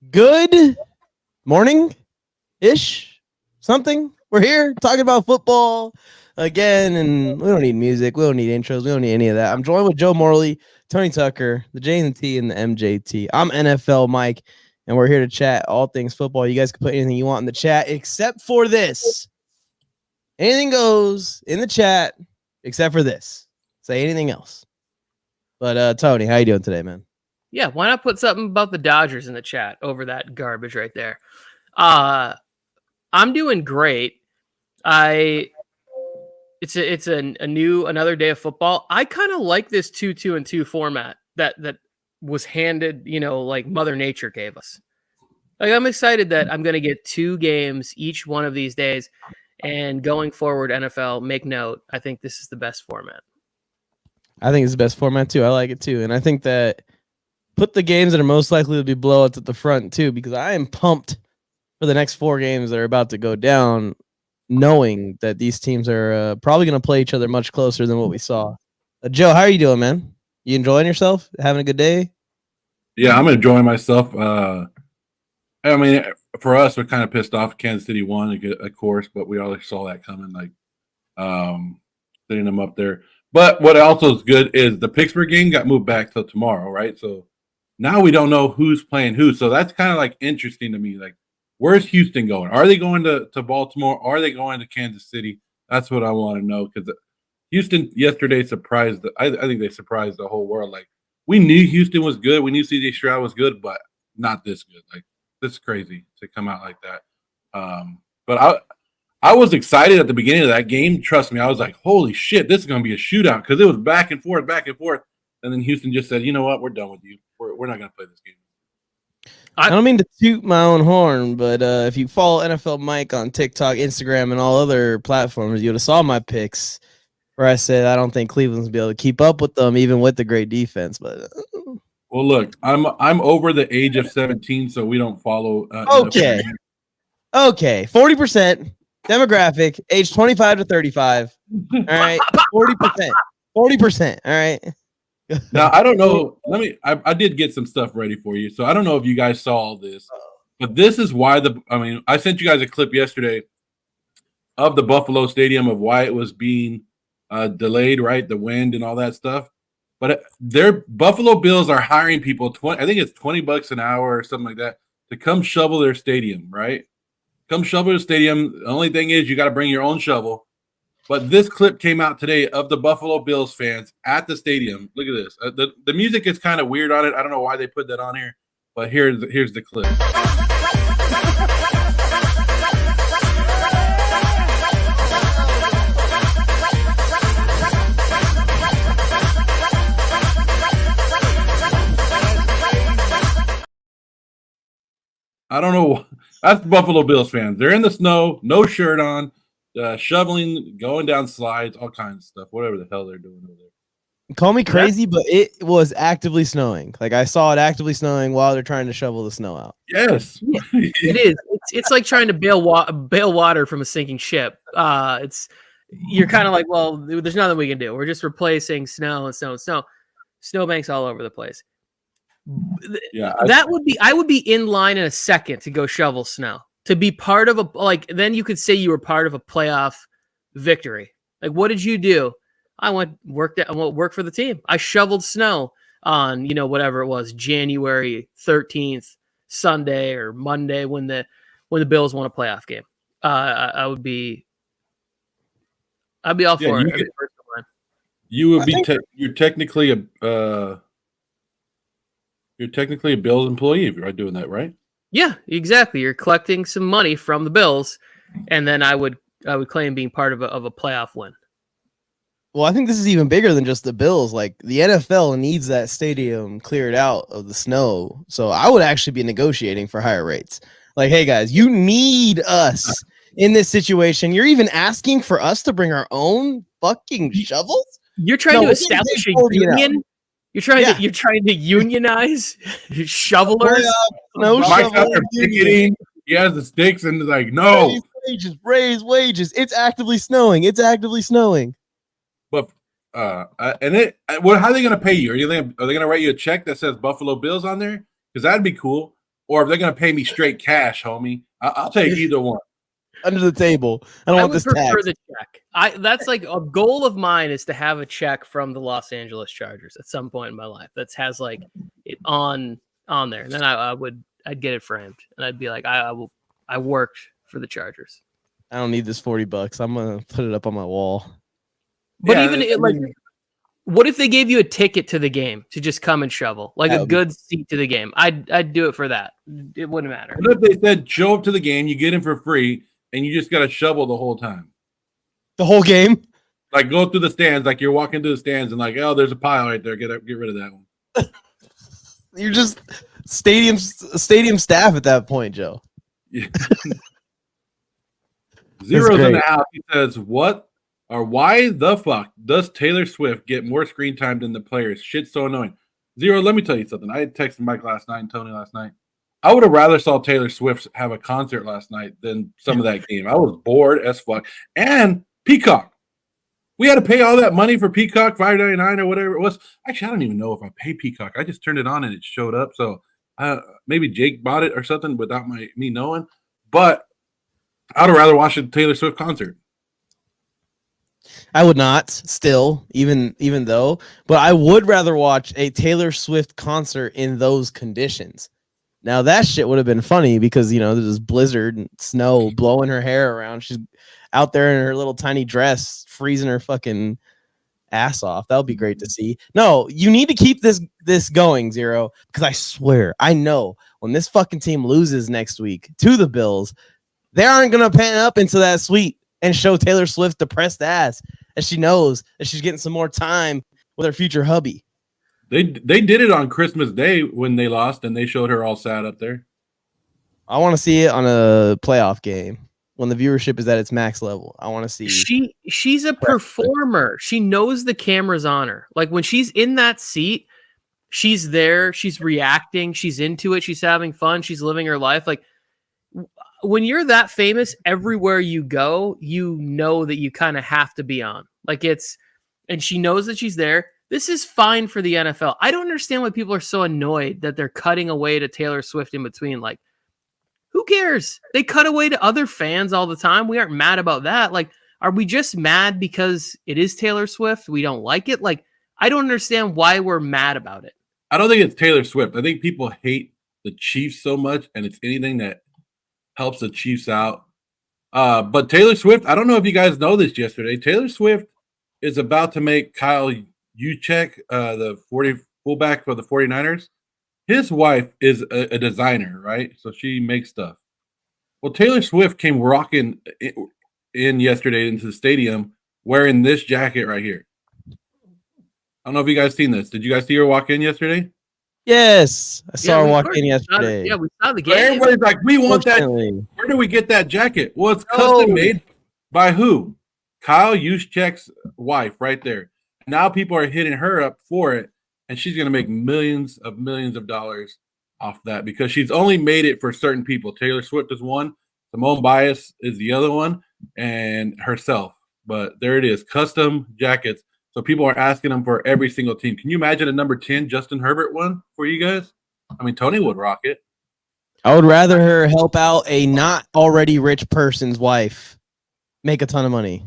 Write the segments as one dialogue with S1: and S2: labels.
S1: Good morning-ish, something. We're here talking about football again, and we don't need music. We don't need intros. We don't need any of that. I'm joined with Joe Morley, Tony Tucker, the J and T, and the MJT. I'm NFL Mike, and we're here to chat all things football. You guys can put anything you want in the chat except for this. Anything goes in the chat except for this. Say anything else. But Tony, how you doing today, man?
S2: Yeah, why not put something about the Dodgers in the chat over that garbage right there? I'm doing great. It's another day of football. I kind of like this 2-2-2 format that was handed, like Mother Nature gave us. Like, I'm excited that I'm going to get 2 games each one of these days, and going forward, NFL, make note, I think this is the best format.
S1: I think it's the best format too. I like it too, and I think that put the games that are most likely to be blowouts at the front too, because I am pumped for the next 4 games that are about to go down, knowing that these teams are probably going to play each other much closer than what we saw. Joe, how are you doing, man? You enjoying yourself? Having a good day?
S3: Yeah, I'm enjoying myself. I mean, for us, we're kind of pissed off. Kansas City won, of course, but we already saw that coming, setting them up there. But what also is good is the Pittsburgh game got moved back till tomorrow, right? So now we don't know who's playing who. So that's kind of like interesting to me. Like, where's Houston going? Are they going to Baltimore? Are they going to Kansas City? That's what I want to know, because Houston yesterday surprised. I think they surprised the whole world. Like, we knew Houston was good. We knew C.J. Stroud was good, but not this good. Like, this is crazy to come out like that. But I was excited at the beginning of that game. Trust me, I was like, holy shit, this is going to be a shootout, because it was back and forth. And then Houston just said, you know what, we're done with you. We're not going to play this game.
S1: I don't mean to toot my own horn, but if you follow NFLmike on TikTok, Instagram, and all other platforms, you would have saw my picks where I said I don't think Cleveland's going to be able to keep up with them, even with the great defense. But
S3: well, look, I'm over the age of 17, so we don't follow.
S1: Okay, 40%. Demographic, age 25 to 35. All right, 40%. All right.
S3: Now, I don't know. I did get some stuff ready for you. So I don't know if you guys saw all this, but this is why I sent you guys a clip yesterday of the Buffalo Stadium of why it was being delayed, right? The wind and all that stuff. But their Buffalo Bills are hiring people, I think it's $20 an hour or something like that, to come shovel their stadium, right? Come shovel the stadium. The only thing is you got to bring your own shovel. But this clip came out today of the Buffalo Bills fans at the stadium. Look at this. The music is kind of weird on it. I don't know why they put that on here, but here's the clip. I don't know. That's Buffalo Bills fans. They're in the snow, no shirt on, shoveling, going down slides, all kinds of stuff, whatever the hell they're doing over there.
S1: Call me crazy, but it was actively snowing. Like, I saw it actively snowing while they're trying to shovel the snow out.
S3: Yes.
S2: It is. It's like trying to bail water from a sinking ship. You're kind of like, well, there's nothing we can do. We're just replacing snow. Snowbanks all over the place. Yeah, I would be in line in a second to go shovel snow, to be part of then you could say you were part of a playoff victory. Like, what did you do? I went work for the team. I shoveled snow on, whatever it was, January 13th, Sunday or Monday, when the Bills won a playoff game. I'd be all for it.
S3: You would be you're technically a Bills employee if you're doing that, right?
S2: Yeah, exactly. You're collecting some money from the Bills, and then I would claim being part of a playoff win.
S1: Well, I think this is even bigger than just the Bills. Like, the NFL needs that stadium cleared out of the snow. So I would actually be negotiating for higher rates. Like, hey guys, you need us in this situation. You're even asking for us to bring our own fucking shovels?
S2: You're trying to establish a union? You're trying to unionize shovelers.
S3: Mike's out there picketing. He has the sticks and is like, no.
S1: Raise wages. It's actively snowing.
S3: But how are they going to pay you? Are they going to write you a check that says Buffalo Bills on there? Because that'd be cool. or if they're gonna pay me straight cash, homie. I'll take either one.
S1: Under the table. I don't want
S2: would
S1: this
S2: prefer
S1: tax.
S2: the check. That's like a goal of mine is to have a check from the Los Angeles Chargers at some point in my life that has like it on there, and then I'd get it framed, and I'd be like, I worked for the Chargers.
S1: I don't need this $40. I'm gonna put it up on my wall.
S2: But
S3: Yeah,
S2: even what if they gave you a ticket to the game to just come and shovel, like a good seat to the game? I'd do it for that. It wouldn't matter.
S3: What if they said show up to the game, you get in for free, and you just got to shovel the whole time?
S1: The whole game?
S3: Like go through the stands, like you're walking through the stands, and like, oh, there's a pile right there. Get rid of that one.
S1: You're just stadium staff at that point, Joe.
S3: Yeah. Zero's in the house. He says, "What or why the fuck does Taylor Swift get more screen time than the players? Shit's so annoying." Zero, let me tell you something. I texted Mike last night and Tony last night. I would have rather saw Taylor Swift have a concert last night than some of that game. I was bored as fuck. And Peacock. We had to pay all that money for Peacock, $5.99 or whatever it was. Actually, I don't even know if I pay Peacock. I just turned it on and it showed up. So maybe Jake bought it or something without me knowing. But I would rather watch a Taylor Swift concert.
S1: I would not still, even though, but I would rather watch a Taylor Swift concert in those conditions. Now that shit would have been funny because, you know, there's this blizzard and snow blowing her hair around. She's out there in her little tiny dress, freezing her fucking ass off. That would be great to see. No, you need to keep this going, Zero, because I swear, I know when this fucking team loses next week to the Bills, they aren't going to pan up into that suite and show Taylor Swift depressed ass as she knows that she's getting some more time with her future hubby.
S3: They did it on Christmas Day when they lost, and they showed her all sad up there.
S1: I want to see it on a playoff game when the viewership is at its max level. I want to see.
S2: She's a performer. She knows the camera's on her. Like when she's in that seat, she's there. She's reacting. She's into it. She's having fun. She's living her life. Like when you're that famous, everywhere you go, you know that you kind of have to be on. Like and she knows that she's there. This is fine for the NFL. I don't understand why people are so annoyed that they're cutting away to Taylor Swift in between. Like, who cares? They cut away to other fans all the time. We aren't mad about that. Like, are we just mad because it is Taylor Swift? We don't like it? Like, I don't understand why we're mad about it.
S3: I don't think it's Taylor Swift. I think people hate the Chiefs so much, and it's anything that helps the Chiefs out. But Taylor Swift, I don't know if you guys know this yesterday. Taylor Swift is about to make Kyle Juszczyk, the 40 fullback for the 49ers. His wife is a designer, right? So she makes stuff. Well, Taylor Swift came rocking in yesterday into the stadium wearing this jacket right here. I don't know if you guys seen this. Did you guys see her walk in yesterday?
S1: Yes, I saw her walk in yesterday.
S2: Yeah, we saw the game.
S3: Everybody's like, we want that. Where do we get that jacket? Well, it's custom made by who? Kyle Juszczyk's wife right there. Now people are hitting her up for it, and she's going to make millions of dollars off that because she's only made it for certain people. Taylor Swift is one, Simone Biles is the other one, and herself. But there it is, custom jackets. So people are asking them for every single team. Can you imagine a number 10 Justin Herbert one for you guys? I mean, Tony would rock it.
S1: I would rather her help out a not already rich person's wife make a ton of money.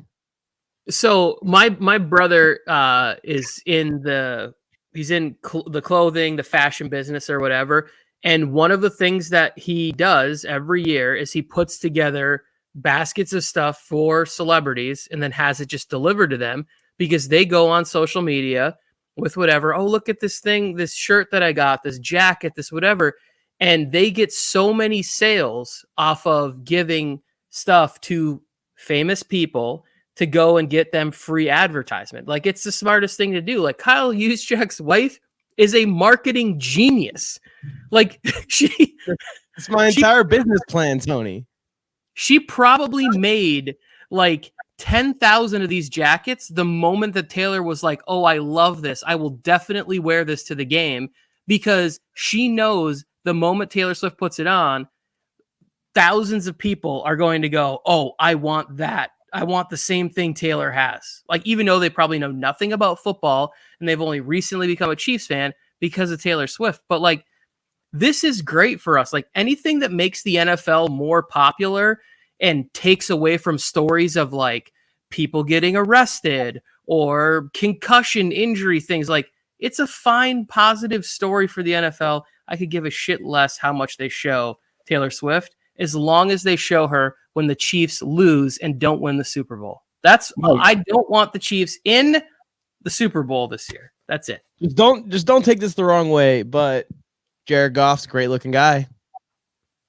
S2: So my brother is in the clothing, the fashion business or whatever. And one of the things that he does every year is he puts together baskets of stuff for celebrities and then has it just delivered to them because they go on social media with whatever. Oh, look at this thing, this shirt that I got, this jacket, this whatever. And they get so many sales off of giving stuff to famous people to go and get them free advertisement. Like it's the smartest thing to do. Like Kyle Juszczyk's wife is a marketing genius. Like
S1: it's my entire business plan, Tony.
S2: She probably made like 10,000 of these jackets the moment that Taylor was like, oh, I love this. I will definitely wear this to the game because she knows the moment Taylor Swift puts it on, thousands of people are going to go, oh, I want that. I want the same thing Taylor has. Like, even though they probably know nothing about football and they've only recently become a Chiefs fan because of Taylor Swift. But like, this is great for us. Like anything that makes the NFL more popular and takes away from stories of like people getting arrested or concussion injury things, like it's a fine positive story for the NFL. I could give a shit less how much they show Taylor Swift as long as they show her when the Chiefs lose and don't win the Super Bowl. I don't want the Chiefs in the Super Bowl this year. That's it.
S1: Just don't take this the wrong way, but Jared Goff's a great looking guy.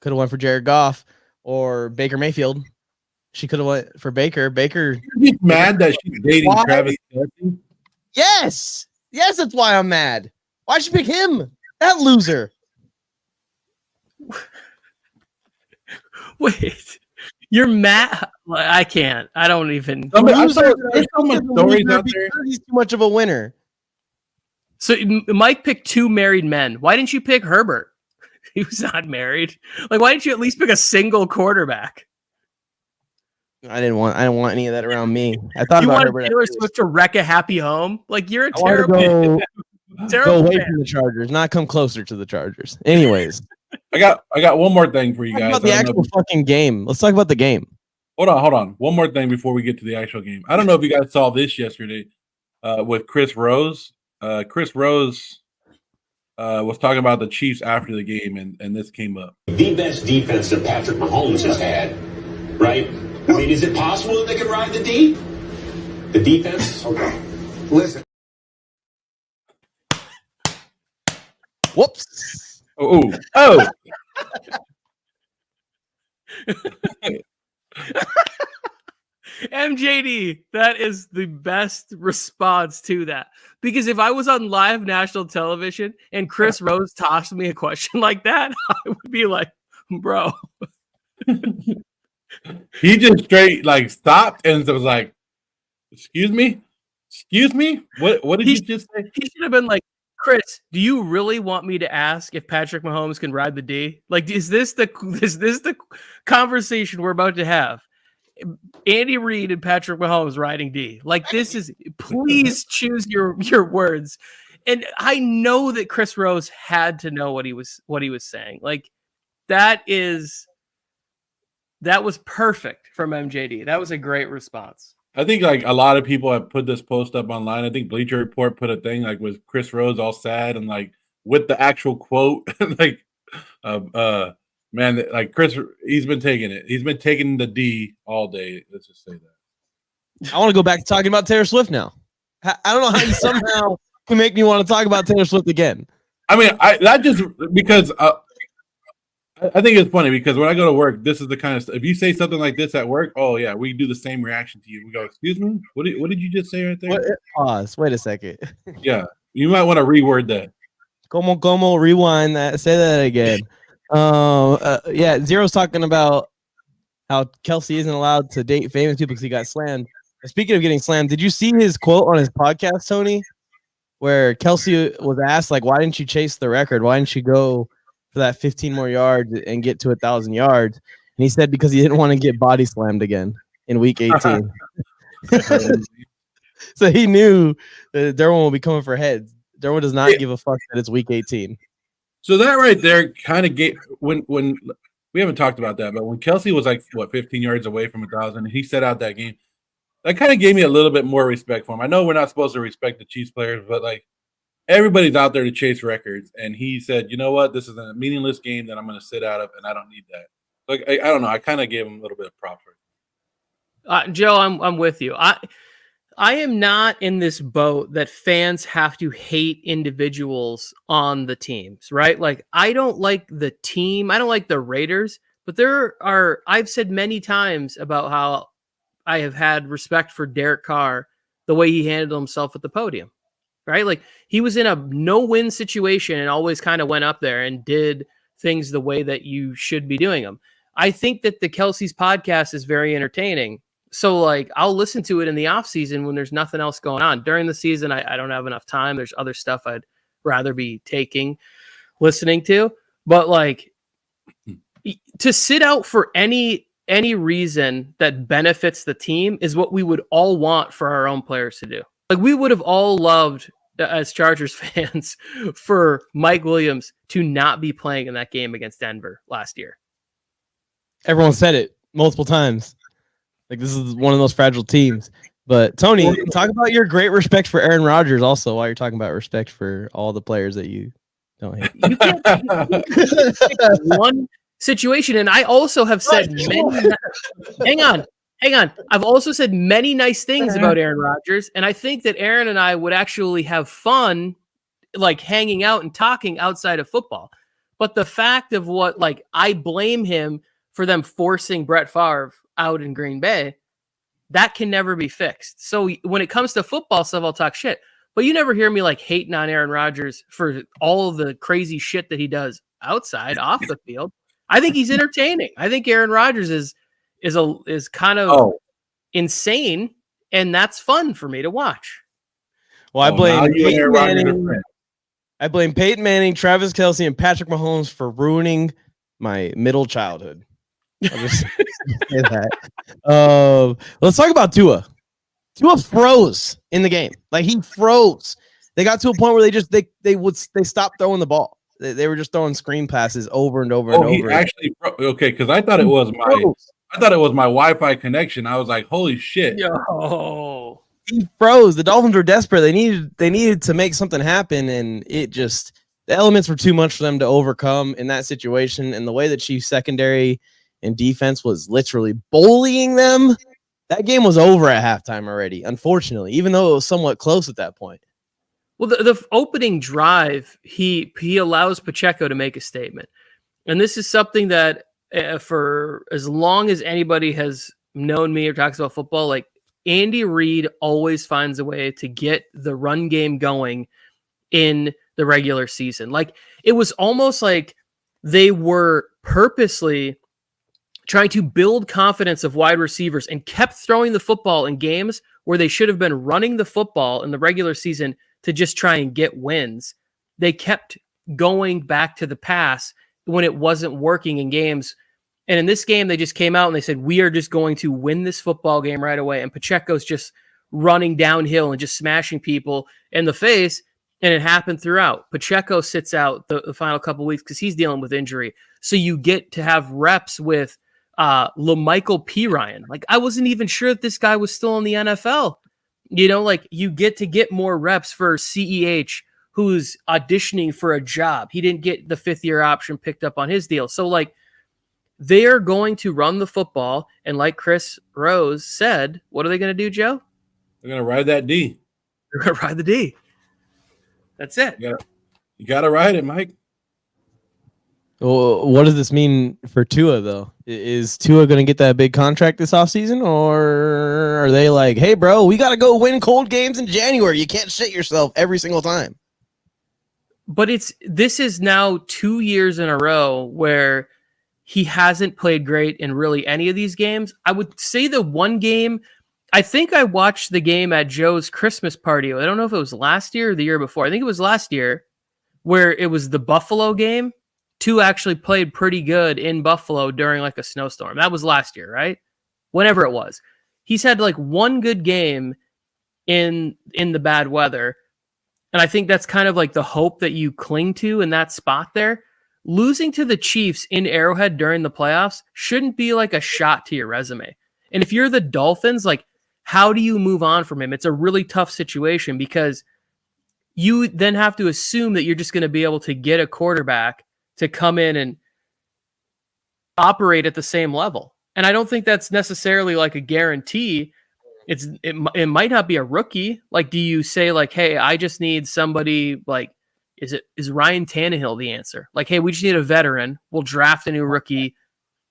S1: Could have went for Jared Goff or Baker Mayfield. She could have went for Baker. Baker.
S3: He's mad that she's dating
S1: Why?
S3: Travis Kelce.
S1: Yes, that's why I'm mad. Why'd you pick him? That loser.
S2: Wait, you're mad? I can't. I don't even.
S3: There's so much stories out there.
S1: He's too much of a winner.
S2: So Mike picked 2 married men. Why didn't you pick Herbert? He was not married. Like, why didn't you at least pick a single quarterback?
S1: I didn't want any of that around me. I thought
S2: you
S1: about
S2: wanted
S1: Herbert.
S2: Taylor Swift to wreck a happy home. Like, you're a
S1: I wanted
S2: terrible,
S1: to
S2: terrible
S1: go away
S2: fan.
S1: from the Chargers, not come closer to the Chargers. Anyways,
S3: I got one more thing for you
S1: talk
S3: guys.
S1: about the actual fucking game. Let's talk about the game.
S3: Hold on. One more thing before we get to the actual game. I don't know if you guys saw this yesterday with Chris Rose. Chris Rose was talking about the Chiefs after the game, and this came up.
S4: The best defense that Patrick Mahomes has had, right? I mean, is it possible that they can ride the D? The defense? Okay. Listen.
S1: Whoops.
S3: Oh.
S2: MJD, that is the best response to that. Because if I was on live national television and Chris Rose tossed me a question like that, I would be like, bro.
S3: He just straight like stopped and was like, excuse me? What did you just say?
S2: He should have been like, Chris, do you really want me to ask if Patrick Mahomes can ride the D? Like, is this the conversation we're about to have? Andy Reid and Patrick Mahomes riding D. Like, this is, please choose your words. And I know that Chris Rose had to know what he was saying. Like, that was perfect from MJD. That was a great response.
S3: I think like a lot of people have put this post up online. I think Bleacher Report put a thing like with Chris Rose all sad and like with the actual quote, like, man, like Chris, he's been taking it. He's been taking the D all day. Let's just say that.
S1: I want to go back to talking about Taylor Swift now. I don't know how you somehow can make me want to talk about Taylor Swift again.
S3: I mean, because I think it's funny because when I go to work, this is the kind of stuff. If you say something like this at work, oh yeah, we do the same reaction to you. We go, excuse me, what did you just say right there?
S1: Pause. Wait a second.
S3: Yeah, you might want to reword that.
S1: Como, rewind that. Say that again. Yeah, Zero's talking about how Kelce isn't allowed to date famous people because he got slammed. Speaking of getting slammed, did you see his quote on his podcast, Tony, where Kelce was asked, like, why didn't you chase the record? Why didn't you go for that 15 more yards and get to 1,000 yards? And he said because he didn't want to get body slammed again in week 18. So he knew that Derwin will be coming for heads. Derwin does not give a fuck that it's week 18.
S3: So that right there kind of gave when we haven't talked about that, but when Kelce was like 15 yards away from 1,000, he set out that game. That kind of gave me a little bit more respect for him. I know we're not supposed to respect the Chiefs players, but like everybody's out there to chase records, and he said, "You know what? This is a meaningless game that I'm going to sit out of, and I don't need that." Like I don't know. I kind of gave him a little bit of props.
S2: Joe, I'm with you. I am not in this boat that fans have to hate individuals on the teams, right? Like, I don't like the team. I don't like the Raiders, but I've said many times about how I have had respect for Derek Carr, the way he handled himself at the podium, right? Like, he was in a no-win situation and always kind of went up there and did things the way that you should be doing them. I think that the Kelce's podcast is very entertaining. So, like, I'll listen to it in the off season when there's nothing else going on. During the season, I don't have enough time. There's other stuff I'd rather be listening to. But, like, to sit out for any reason that benefits the team is what we would all want for our own players to do. Like, we would have all loved as Chargers fans for Mike Williams to not be playing in that game against Denver last year.
S1: Everyone said it multiple times. Like, this is one of those fragile teams. But Tony, talk about your great respect for Aaron Rodgers also while you're talking about respect for all the players that you don't hate.
S2: You can't pick one situation. And I also have said many hang on. I've also said many nice things about Aaron Rodgers, and I think that Aaron and I would actually have fun like hanging out and talking outside of football. But the fact of what, like, I blame him for them forcing Brett Favre out in Green Bay, that can never be fixed. So when it comes to football stuff, I'll talk shit. But you never hear me like hating on Aaron Rodgers for all of the crazy shit that he does outside, off the field. I think he's entertaining. I think Aaron Rodgers is kind of insane, and that's fun for me to watch.
S1: Well, I blame Peyton Manning, Travis Kelce, and Patrick Mahomes for ruining my middle childhood. I'll just say that. Let's talk about Tua. Tua froze in the game. Like, he froze. They got to a point where they stopped throwing the ball. They were just throwing screen passes over and over and over.
S3: He actually okay, because I thought it was my Wi-Fi connection. I was like, holy shit.
S2: Yo.
S1: He froze. The Dolphins were desperate. They needed to make something happen, and the elements were too much for them to overcome in that situation. And the way that Chiefs secondary and defense was literally bullying them, that game was over at halftime already, unfortunately, even though it was somewhat close at that point.
S2: Well, the opening drive, he allows Pacheco to make a statement. And this is something that for as long as anybody has known me or talks about football, like, Andy Reid always finds a way to get the run game going in the regular season. Like, it was almost like they were purposely trying to build confidence of wide receivers and kept throwing the football in games where they should have been running the football in the regular season to just try and get wins. They kept going back to the pass when it wasn't working in games. And in this game, they just came out and they said, we are just going to win this football game right away. And Pacheco's just running downhill and just smashing people in the face. And it happened throughout. Pacheco sits out the final couple of weeks because he's dealing with injury. So you get to have reps with LaMichael P. Ryan. Like, I wasn't even sure that this guy was still in the NFL. You know, like, you get to get more reps for CEH, who's auditioning for a job. He didn't get the 5th-year option picked up on his deal. So, like, they are going to run the football. And like Chris Rose said, what are they going to do, Joe?
S3: They're going to ride that D.
S2: They're going to ride the D. That's it.
S3: You got to ride it, Mike.
S1: Well, what does this mean for Tua, though? Is Tua going to get that big contract this offseason? Or are they like, hey, bro, we got to go win cold games in January. You can't shit yourself every single time.
S2: But this is now 2 years in a row where he hasn't played great in really any of these games. I would say the one game, I think I watched the game at Joe's Christmas party. I don't know if it was last year or the year before. I think it was last year, where it was the Buffalo game. Tua actually played pretty good in Buffalo during like a snowstorm. That was last year, right? Whenever it was. He's had like one good game in the bad weather. And I think that's kind of like the hope that you cling to in that spot there. Losing to the Chiefs in Arrowhead during the playoffs shouldn't be like a shot to your resume. And if you're the Dolphins, like, how do you move on from him? It's a really tough situation because you then have to assume that you're just going to be able to get a quarterback to come in and operate at the same level. And I don't think that's necessarily like a guarantee. It might not be a rookie. Like, do you say like, hey, I just need somebody like, is Ryan Tannehill the answer? Like, hey, we just need a veteran. We'll draft a new rookie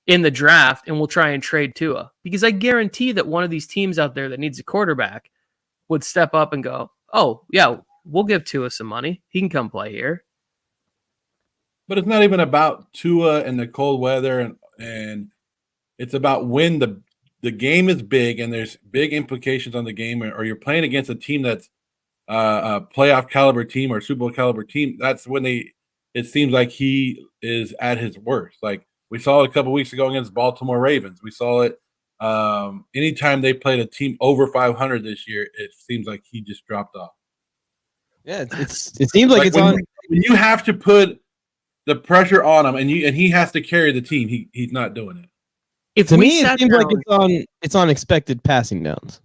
S2: in the draft and we'll try and trade Tua. Because I guarantee that one of these teams out there that needs a quarterback would step up and go, oh, yeah, we'll give Tua some money. He can come play here.
S3: But it's not even about Tua and the cold weather, and it's about when the game is big and there's big implications on the game, or you're playing against a team that's a playoff caliber team or Super Bowl caliber team. That's when it seems like he is at his worst. Like we saw it a couple weeks ago against Baltimore Ravens. We saw it anytime they played a team over 500 this year. It seems like he just dropped off.
S1: Yeah, it seems like it's on.
S3: When you have to put the pressure on him, and he has to carry the team, he's not doing it.
S2: If
S1: To
S2: we
S1: me, it
S2: sat
S1: seems
S2: down,
S1: like it's on expected passing downs.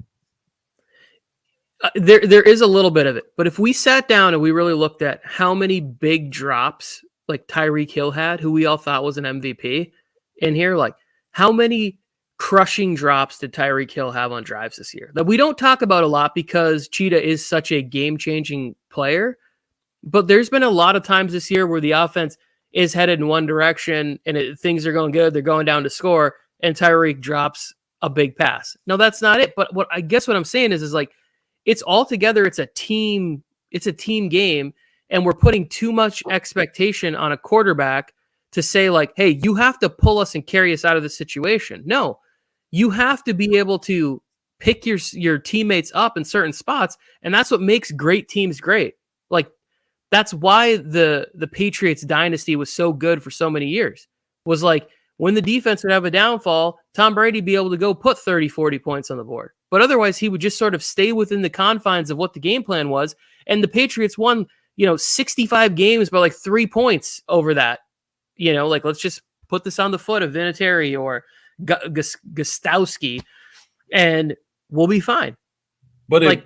S2: there is a little bit of it, but if we sat down and we really looked at how many big drops like Tyreek Hill had, who we all thought was an MVP in here, like how many crushing drops did Tyreek Hill have on drives this year that we don't talk about a lot because Cheetah is such a game-changing player. But there's been a lot of times this year where the offense is headed in one direction and things are going good. They're going down to score, and Tyreek drops a big pass. No, that's not it. But what I'm saying is like, it's all together. It's a team game. And we're putting too much expectation on a quarterback to say like, hey, you have to pull us and carry us out of this situation. No, you have to be able to pick your teammates up in certain spots. And that's what makes great teams great. Like, that's why the Patriots dynasty was so good for so many years. Was like when the defense would have a downfall, Tom Brady be able to go put 30, 40 points on the board. But otherwise, he would just sort of stay within the confines of what the game plan was. And the Patriots won, 65 games by like 3 points over that. Like let's just put this on the foot of Vinatieri or Gostowski, and we'll be fine.
S3: But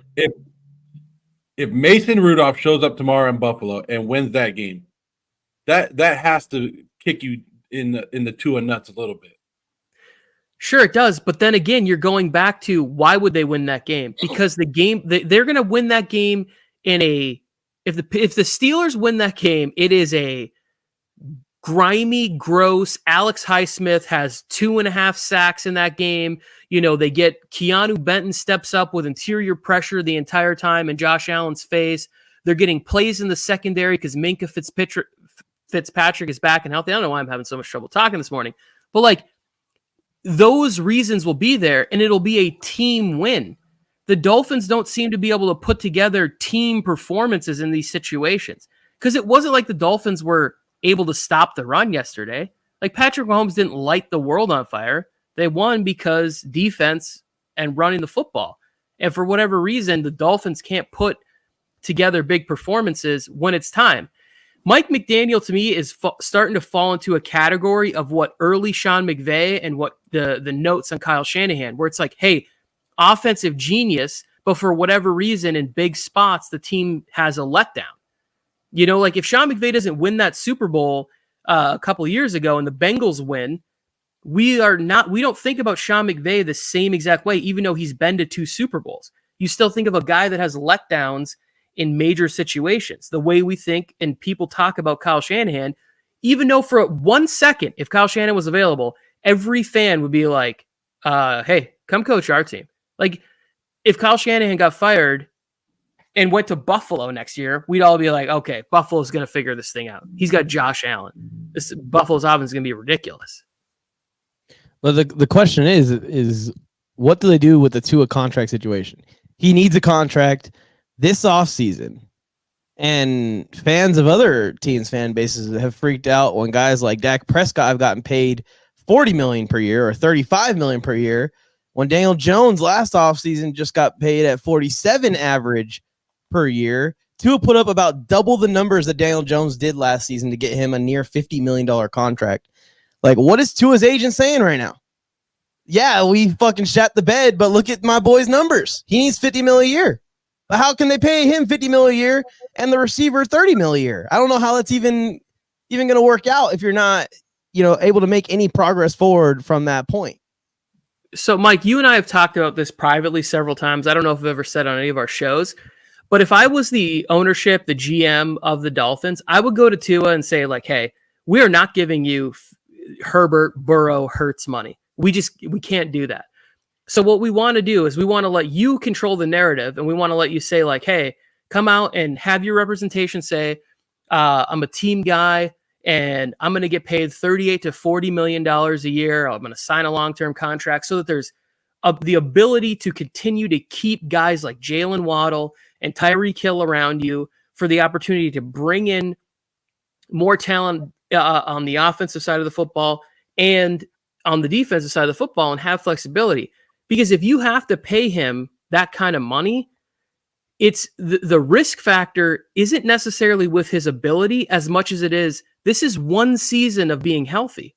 S3: if Mason Rudolph shows up tomorrow in Buffalo and wins that game, that has to kick you in the Tua nuts a little bit.
S2: Sure, it does. But then again, you're going back to why would they win that game? Because they're going to win that game if the Steelers win that game, it is a grimy, gross. Alex Highsmith has 2.5 sacks in that game. They get Keanu Benton steps up with interior pressure the entire time in Josh Allen's face. They're getting plays in the secondary because Minkah Fitzpatrick is back and healthy. I don't know why I'm having so much trouble talking this morning, but like those reasons will be there and it'll be a team win. The Dolphins don't seem to be able to put together team performances in these situations because it wasn't like the Dolphins were able to stop the run yesterday. Like Patrick Mahomes didn't light the world on fire. They won because defense and running the football. And for whatever reason, the Dolphins can't put together big performances when it's time. Mike McDaniel, to me, is starting to fall into a category of what early Sean McVay and what the notes on Kyle Shanahan, where it's like, hey, offensive genius, but for whatever reason, in big spots, the team has a letdown. Like if Sean McVay doesn't win that Super Bowl a couple of years ago and the Bengals win, we don't think about Sean McVay the same exact way, even though he's been to 2 Super Bowls. You still think of a guy that has letdowns in major situations, the way we think and people talk about Kyle Shanahan, even though for 1 second, if Kyle Shanahan was available, every fan would be like, hey, come coach our team. Like if Kyle Shanahan got fired and went to Buffalo next year, we'd all be like, okay, Buffalo's going to figure this thing out. He's got Josh Allen. Buffalo's offense is going to be ridiculous.
S1: Well, the question is what do they do with the Tua contract situation? He needs a contract this offseason. And fans of other teams' fan bases have freaked out when guys like Dak Prescott have gotten paid $40 million per year or $35 million per year, when Daniel Jones last offseason just got paid at $47 average per year. Tua put up about double the numbers that Daniel Jones did last season to get him a near $50 million contract. Like, what is Tua's agent saying right now? Yeah, we fucking shat the bed, but look at my boy's numbers. He needs $50 million a year. But how can they pay him $50 million a year and the receiver $30 million a year? I don't know how that's even going to work out if you're not, able to make any progress forward from that point.
S2: So, Mike, you and I have talked about this privately several times. I don't know if I've ever said on any of our shows, but if I was the ownership, the GM of the Dolphins, I would go to Tua and say, like, hey, we are not giving you Herbert, Burrow, Hurts money. We can't do that. So what we want to do is we want to let you control the narrative, and we want to let you say, like, hey, come out and have your representation say, I'm a team guy, and I'm going to get paid $38 to $40 million a year. I'm going to sign a long-term contract so that there's the ability to continue to keep guys like Jalen Waddle and Tyreek Hill around you for the opportunity to bring in more talent on the offensive side of the football and on the defensive side of the football and have flexibility. Because if you have to pay him that kind of money, it's the risk factor isn't necessarily with his ability as much as it is, this is one season of being healthy.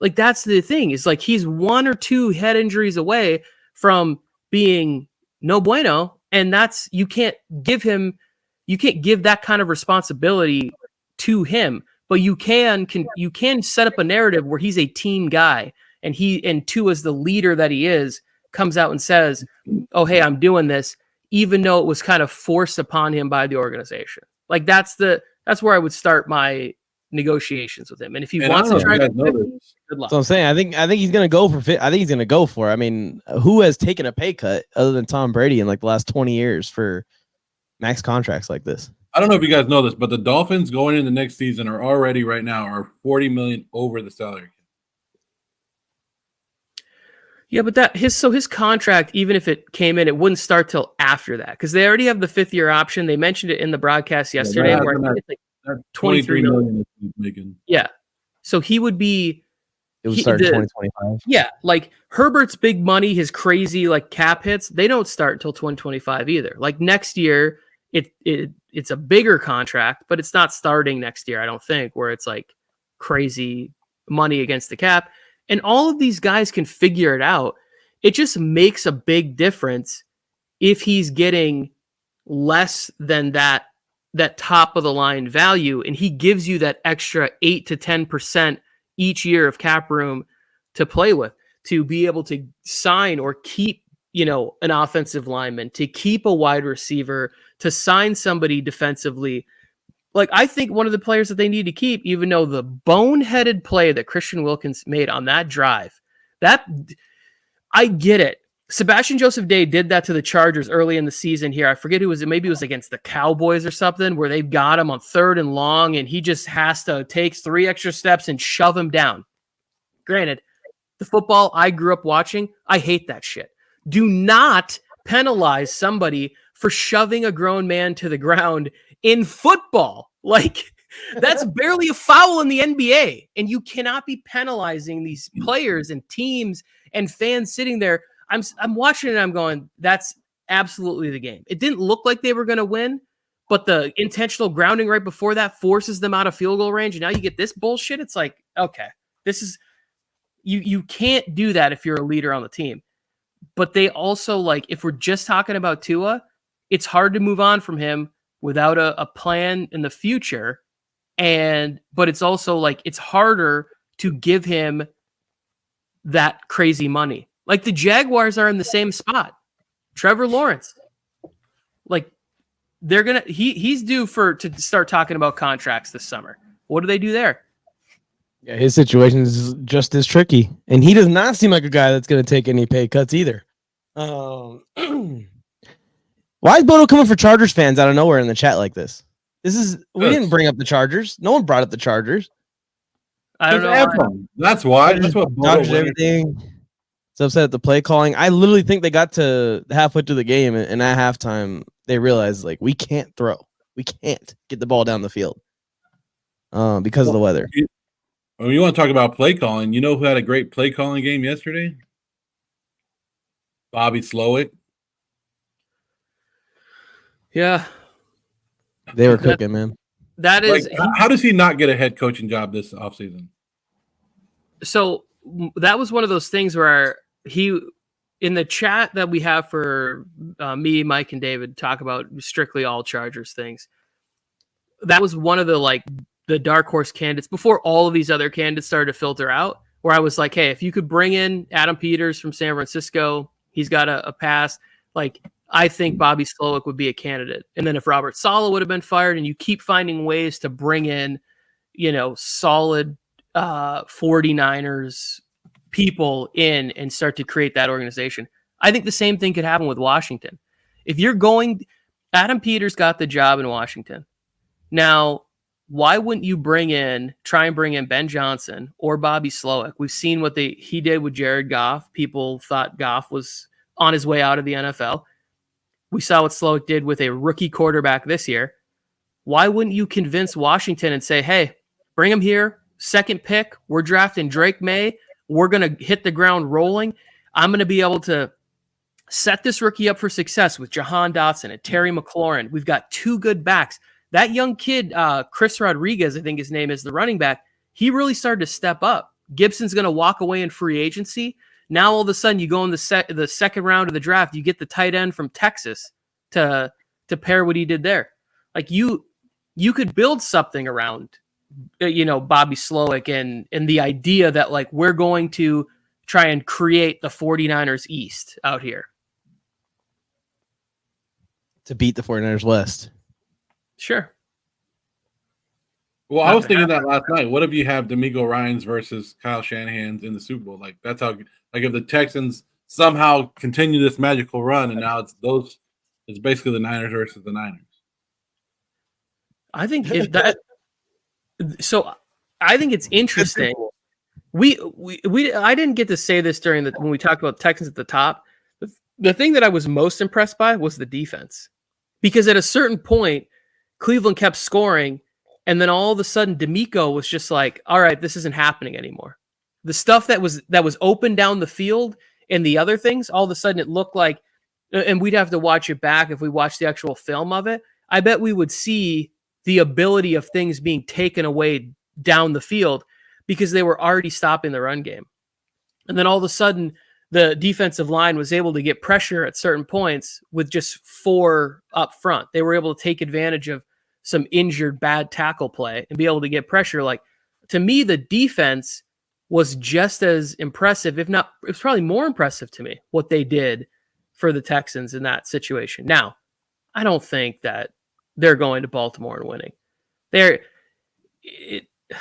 S2: Like, that's the thing. Is like he's 1 or 2 head injuries away from being no bueno, and that's you can't give that kind of responsibility to him, but you can set up a narrative where he's a team guy, and Tua, as the leader that he is, comes out and says, "Oh, hey, I'm doing this," even though it was kind of forced upon him by the organization. Like, that's where I would start my negotiations with him. And if he wants to try to, good luck.
S1: So I'm saying, I think he's gonna go for fit. I think he's gonna go for it. I mean, who has taken a pay cut other than Tom Brady in like the last 20 years for max contracts like this?
S3: I don't know if you guys know this, but the Dolphins going into next season are already right now are $40 million over the salary.
S2: Yeah, but his contract, even if it came in, it wouldn't start till after that, because they already have the 5th-year option. They mentioned it in the broadcast yesterday, where I think it's like 23 million
S3: he's making.
S2: Yeah, so he would be.
S1: It would start in 2025.
S2: Yeah, like Herbert's big money, his crazy like cap hits, they don't start until 2025 either. Like next year, it's a bigger contract, but it's not starting next year, I don't think, where it's like crazy money against the cap. And all of these guys can figure it out. It just makes a big difference if he's getting less than that top of the line value, and he gives you that extra 8 to 10% each year of cap room to play with, to be able to sign or keep, an offensive lineman, to keep a wide receiver, to sign somebody defensively. Like, I think one of the players that they need to keep, even though the boneheaded play that Christian Wilkins made on that drive, that I get it. Sebastian Joseph Day did that to the Chargers early in the season here. I forget who was it. Maybe it was against the Cowboys or something, where they've got him on 3rd and long, and he just has to take 3 extra steps and shove him down. Granted, the football I grew up watching, I hate that shit. Do not penalize somebody for shoving a grown man to the ground in football. Like, that's barely a foul in the NBA, and you cannot be penalizing these players and teams and fans sitting there. I'm watching it and I'm going, that's absolutely the game. It didn't look like they were going to win, but the intentional grounding right before that forces them out of field goal range. And now you get this bullshit. It's like, okay, this is, you can't do that if you're a leader on the team. But they also, like, if we're just talking about Tua, it's hard to move on from him without a plan in the future. But it's also like, it's harder to give him that crazy money. Like, the Jaguars are in the same spot. Trevor Lawrence, like, they're gonna he's due to start talking about contracts this summer. What do they do there?
S1: Yeah, his situation is just as tricky, and he does not seem like a guy that's going to take any pay cuts either. Why is Bodo coming for Chargers fans out of nowhere in the chat like this? We didn't bring up the Chargers. No one brought up the Chargers.
S2: I don't know.
S3: That's why. That's what
S1: Dodged everything. It's upset at the play calling. I literally think they got to halfway through the game, and at halftime they realized, like, we can't throw. We can't get the ball down the field because of the weather.
S3: When you want to talk about play calling, you know who had a great play calling game yesterday? Bobby Slowick.
S2: Yeah.
S1: They were cooking, man.
S2: That is.
S3: Like, how does he not get a head coaching job this offseason?
S2: So that was one of those things where in the chat that we have for me, Mike, and David talk about strictly all Chargers things. That was one of the dark horse candidates before all of these other candidates started to filter out, where I was like, hey, if you could bring in Adam Peters from San Francisco, he's got a pass. Like, I think Bobby Slowick would be a candidate. And then if Robert Saleh would have been fired, and you keep finding ways to bring in, solid 49ers people in and start to create that organization. I think the same thing could happen with Washington. If you're Adam Peters got the job in Washington. Now, why wouldn't you try and bring in Ben Johnson or Bobby Slowick? We've seen what he did with Jared Goff. People thought Goff was on his way out of the NFL. We saw what Slowick did with a rookie quarterback this year. Why wouldn't you convince Washington and say, hey, bring him here, 2nd pick, we're drafting Drake May, we're going to hit the ground rolling. I'm going to be able to set this rookie up for success with Jahan Dotson and Terry McLaurin. We've got 2 good backs. That young kid, Chris Rodriguez, I think his name is, the running back, he really started to step up. Gibson's going to walk away in free agency. Now all of a sudden you go in the second round of the draft, you get the tight end from Texas to pair what he did there. Like you could build something around, Bobby Slowick and the idea that like we're going to try and create the 49ers East out here
S1: to beat the 49ers West.
S2: Sure.
S3: Well, I was thinking that last night. What if you have D'Amico Ryans versus Kyle Shanahan's in the Super Bowl? Like that's how. Like if the Texans somehow continue this magical run, and now it's basically the Niners versus the Niners.
S2: I think if that. So I think it's interesting. I didn't get to say this when we talked about Texans at the top. The thing that I was most impressed by was the defense, because at a certain point, Cleveland kept scoring. And then all of a sudden, D'Amico was just like, all right, this isn't happening anymore. The stuff that was open down the field and the other things, all of a sudden it looked like, and we'd have to watch it back if we watched the actual film of it. I bet we would see the ability of things being taken away down the field because they were already stopping the run game. And then all of a sudden, the defensive line was able to get pressure at certain points with just 4 up front. They were able to take advantage of some injured bad tackle play and be able to get pressure. Like, to me, the defense was just as impressive, if not, it was probably more impressive to me what they did for the Texans in that situation. Now, I don't think that they're going to Baltimore and winning.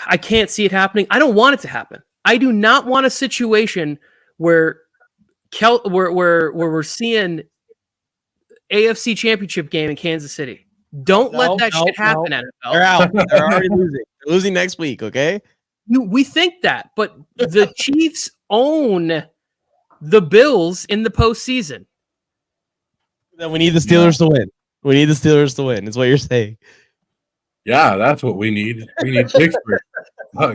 S2: I can't see it happening. I don't want it to happen. I do not want a situation where we're seeing AFC Championship game in Kansas City. Don't let that shit happen, NFL.
S1: They're out. They're already losing. They're losing next week, okay?
S2: We think that, but the Chiefs own the Bills in the postseason.
S1: Then we need the Steelers to win. We need the Steelers to win, is what you're saying.
S3: Yeah, that's what we need. We need Pittsburgh.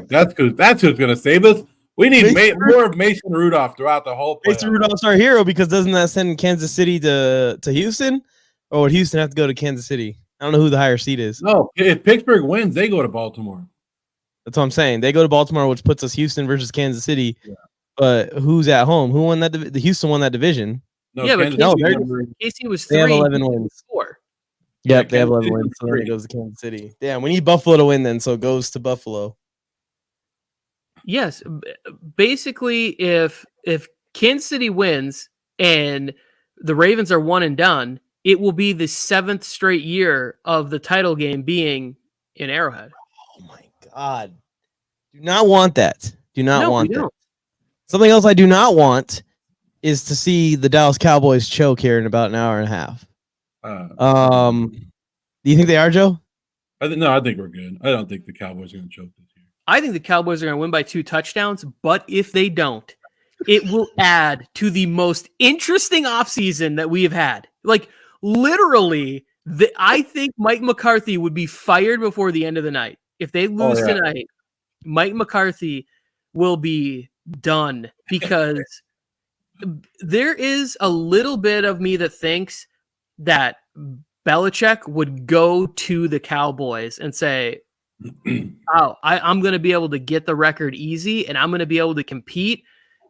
S3: That's who's going to save us. We need more of Mason Rudolph throughout the whole playoff.
S1: Mason Rudolph's our hero, because doesn't that send Kansas City to Houston? Or would Houston have to go to Kansas City? I don't know who the higher seed is.
S3: No, if Pittsburgh wins, they go to Baltimore.
S1: That's what I'm saying. They go to Baltimore, which puts us Houston versus Kansas City.
S3: Yeah.
S1: But who's at home? Who won that? The Houston won that division.
S3: No,
S2: yeah,
S3: Kansas
S2: but
S3: City
S2: KC was
S1: 3. They have
S2: 11
S1: wins.
S2: 4.
S1: Yep, they have
S3: Kansas
S1: 11 wins. So then it goes to Kansas City. Damn, we need Buffalo to win then, so it goes to Buffalo.
S2: Yes, basically, if Kansas City wins and the Ravens are one and done, it will be the 7th straight year of the title game being in Arrowhead.
S1: Oh my God! Do not want that. Do not want that.
S2: Don't.
S1: Something else I do not want is to see the Dallas Cowboys choke here in about an hour and a half. Do you think they are, Joe?
S3: I think we're good. I don't think the Cowboys are going to choke this year.
S2: I think the Cowboys are going to win by 2 touchdowns, but if they don't, it will add to the most interesting offseason that we have had. Like, literally, I think Mike McCarthy would be fired before the end of the night. If they lose tonight, Mike McCarthy will be done, because there is a little bit of me that thinks that Belichick would go to the Cowboys and say, I'm going to be able to get the record easy, and I'm going to be able to compete.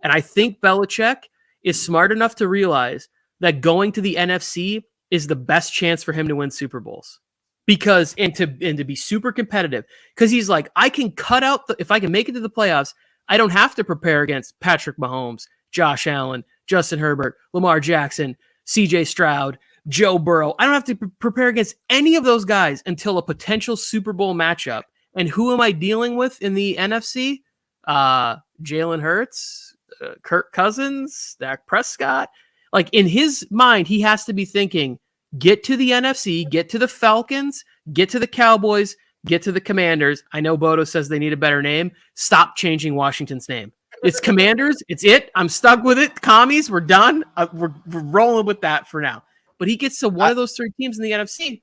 S2: And I think Belichick is smart enough to realize that going to the NFC is the best chance for him to win Super Bowls, because and to be super competitive, because he's like, I can cut out if I can make it to the playoffs, I don't have to prepare against Patrick Mahomes, Josh Allen, Justin Herbert, Lamar Jackson, CJ Stroud, Joe Burrow. I don't have to prepare against any of those guys until a potential Super Bowl matchup. And who am I dealing with in the NFC? Jalen Hurts, Kirk Cousins, Dak Prescott. Like, in his mind, he has to be thinking, get to the NFC, get to the Falcons, get to the Cowboys, get to the Commanders. I know Bodo says they need a better name. Stop changing Washington's name. It's Commanders. It's it. I'm stuck with it. Commies, we're done. We're rolling with that for now. But he gets to one of those 3 teams in the NFC.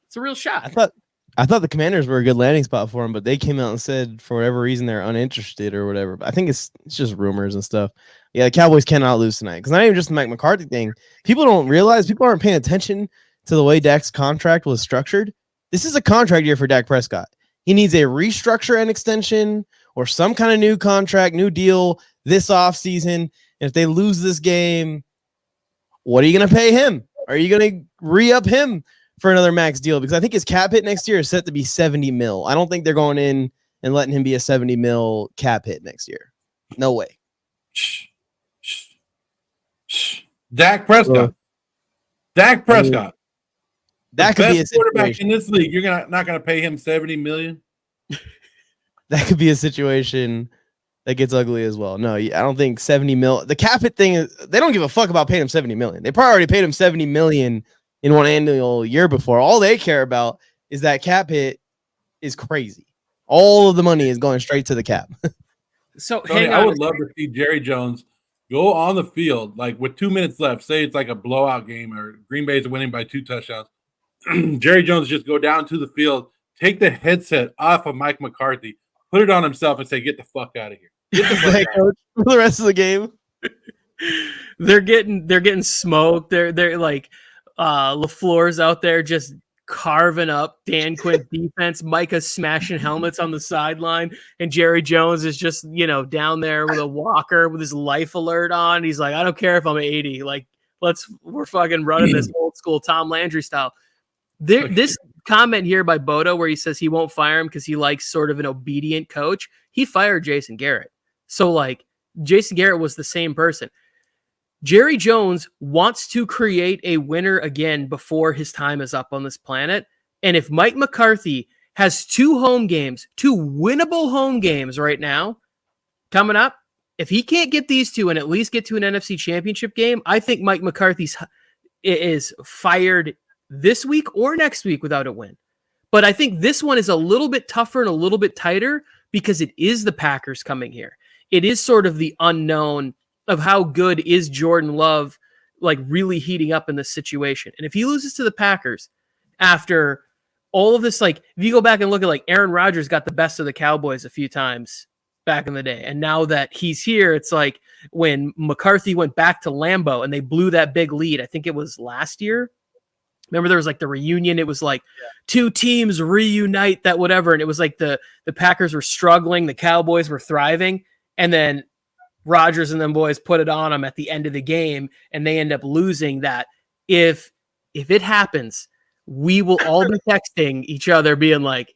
S2: It's a real shot.
S1: I thought the Commanders were a good landing spot for him, but they came out and said for whatever reason they're uninterested or whatever. But I think it's just rumors and stuff. Yeah, the Cowboys cannot lose tonight because not even just the Mike McCarthy thing. People don't realize, people aren't paying attention to the way Dak's contract was structured. This is a contract year for Dak Prescott. He needs a restructure and extension or some kind of new contract, new deal this offseason. And if they lose this game, what are you going to pay him? Are you going to re-up him for another max deal? Because I think his cap hit next year is set to be 70 mil. I don't think they're going in and letting him be a 70 mil cap hit next year. No way.
S3: Dak Prescott. Dak Prescott.
S1: That could be a
S3: quarterback
S1: situation
S3: in this league. You're not going to pay him $70 million.
S1: That could be a situation that gets ugly as well. No, I don't think 70 mil. The cap hit thing is, they don't give a fuck about paying him 70 million. They probably already paid him 70 million in one annual year before. All they care about is that cap hit is crazy. All of the money is going straight to the cap.
S2: So
S3: Tony, I would love to see Jerry Jones go on the field, like with 2 minutes left, say it's like a blowout game or Green Bay's winning by 2 touchdowns. Jerry Jones just go down to the field, take the headset off of Mike McCarthy, put it on himself and say, get the fuck out of here. Get the fuck out.
S1: Coach, for the rest of the game.
S2: They're getting smoked. They're like LaFleur's out there just carving up Dan Quinn's defense. Micah's smashing helmets on the sideline, and Jerry Jones is just, down there with a walker with his life alert on. He's like, I don't care if I'm 80. Like, we're fucking running this old school Tom Landry style. This comment here by Bodo where he says he won't fire him because he likes sort of an obedient coach. He fired Jason Garrett. So like Jason Garrett was the same person. Jerry Jones wants to create a winner again before his time is up on this planet. And if Mike McCarthy has 2 winnable home games right now coming up, if he can't get these 2 and at least get to an NFC championship game, I think Mike McCarthy is fired this week or next week without a win. But I think this one is a little bit tougher and a little bit tighter because it is the Packers coming here. It is sort of the unknown of how good is Jordan Love, like really heating up in this situation. And if he loses to the Packers after all of this, like if you go back and look at like Aaron Rodgers got the best of the Cowboys a few times back in the day. And now that he's here, it's like when McCarthy went back to Lambeau and they blew that big lead. I think it was last year. Remember there was like the reunion. It was like 2 teams reunite that whatever. And it was like the Packers were struggling. The Cowboys were thriving. And then Rodgers and them boys put it on them at the end of the game. And they end up losing that. If it happens, we will all be texting each other being like,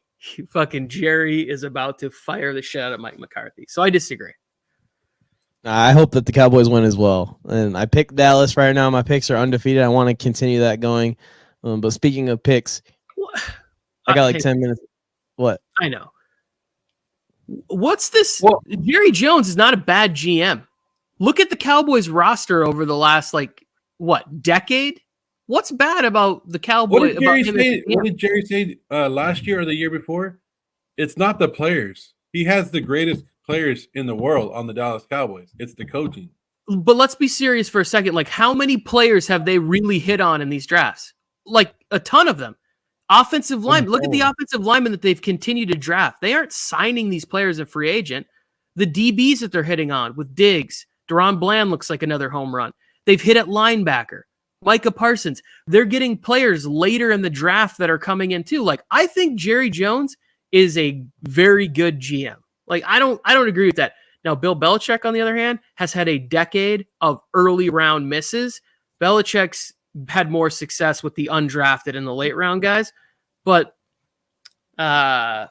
S2: fucking Jerry is about to fire the shit out of Mike McCarthy. So I disagree.
S1: I hope that the Cowboys win as well. And I picked Dallas right now. My picks are undefeated. I want to continue that going. But speaking of picks, I got like 10 minutes. What?
S2: I know. What's this? Well, Jerry Jones is not a bad GM. Look at the Cowboys roster over the last, decade? What's bad about the Cowboys?
S3: What did Jerry say last year or the year before? It's not the players. He has the greatest players in the world on the Dallas Cowboys. It's the coaching.
S2: But let's be serious for a second. Like, how many players have they really hit on in these drafts? Like, a ton of them. Offensive linemen. Look at the offensive linemen that they've continued to draft. They aren't signing these players in free agent. The DBs that they're hitting on with Diggs, Deron Bland looks like another home run. They've hit at linebacker. Micah Parsons. They're getting players later in the draft that are coming in too. Like, I think Jerry Jones is a very good GM. Like, I don't agree with that. Now, Bill Belichick, on the other hand, has had a decade of early round misses. Belichick's had more success with the undrafted and the late round guys. But I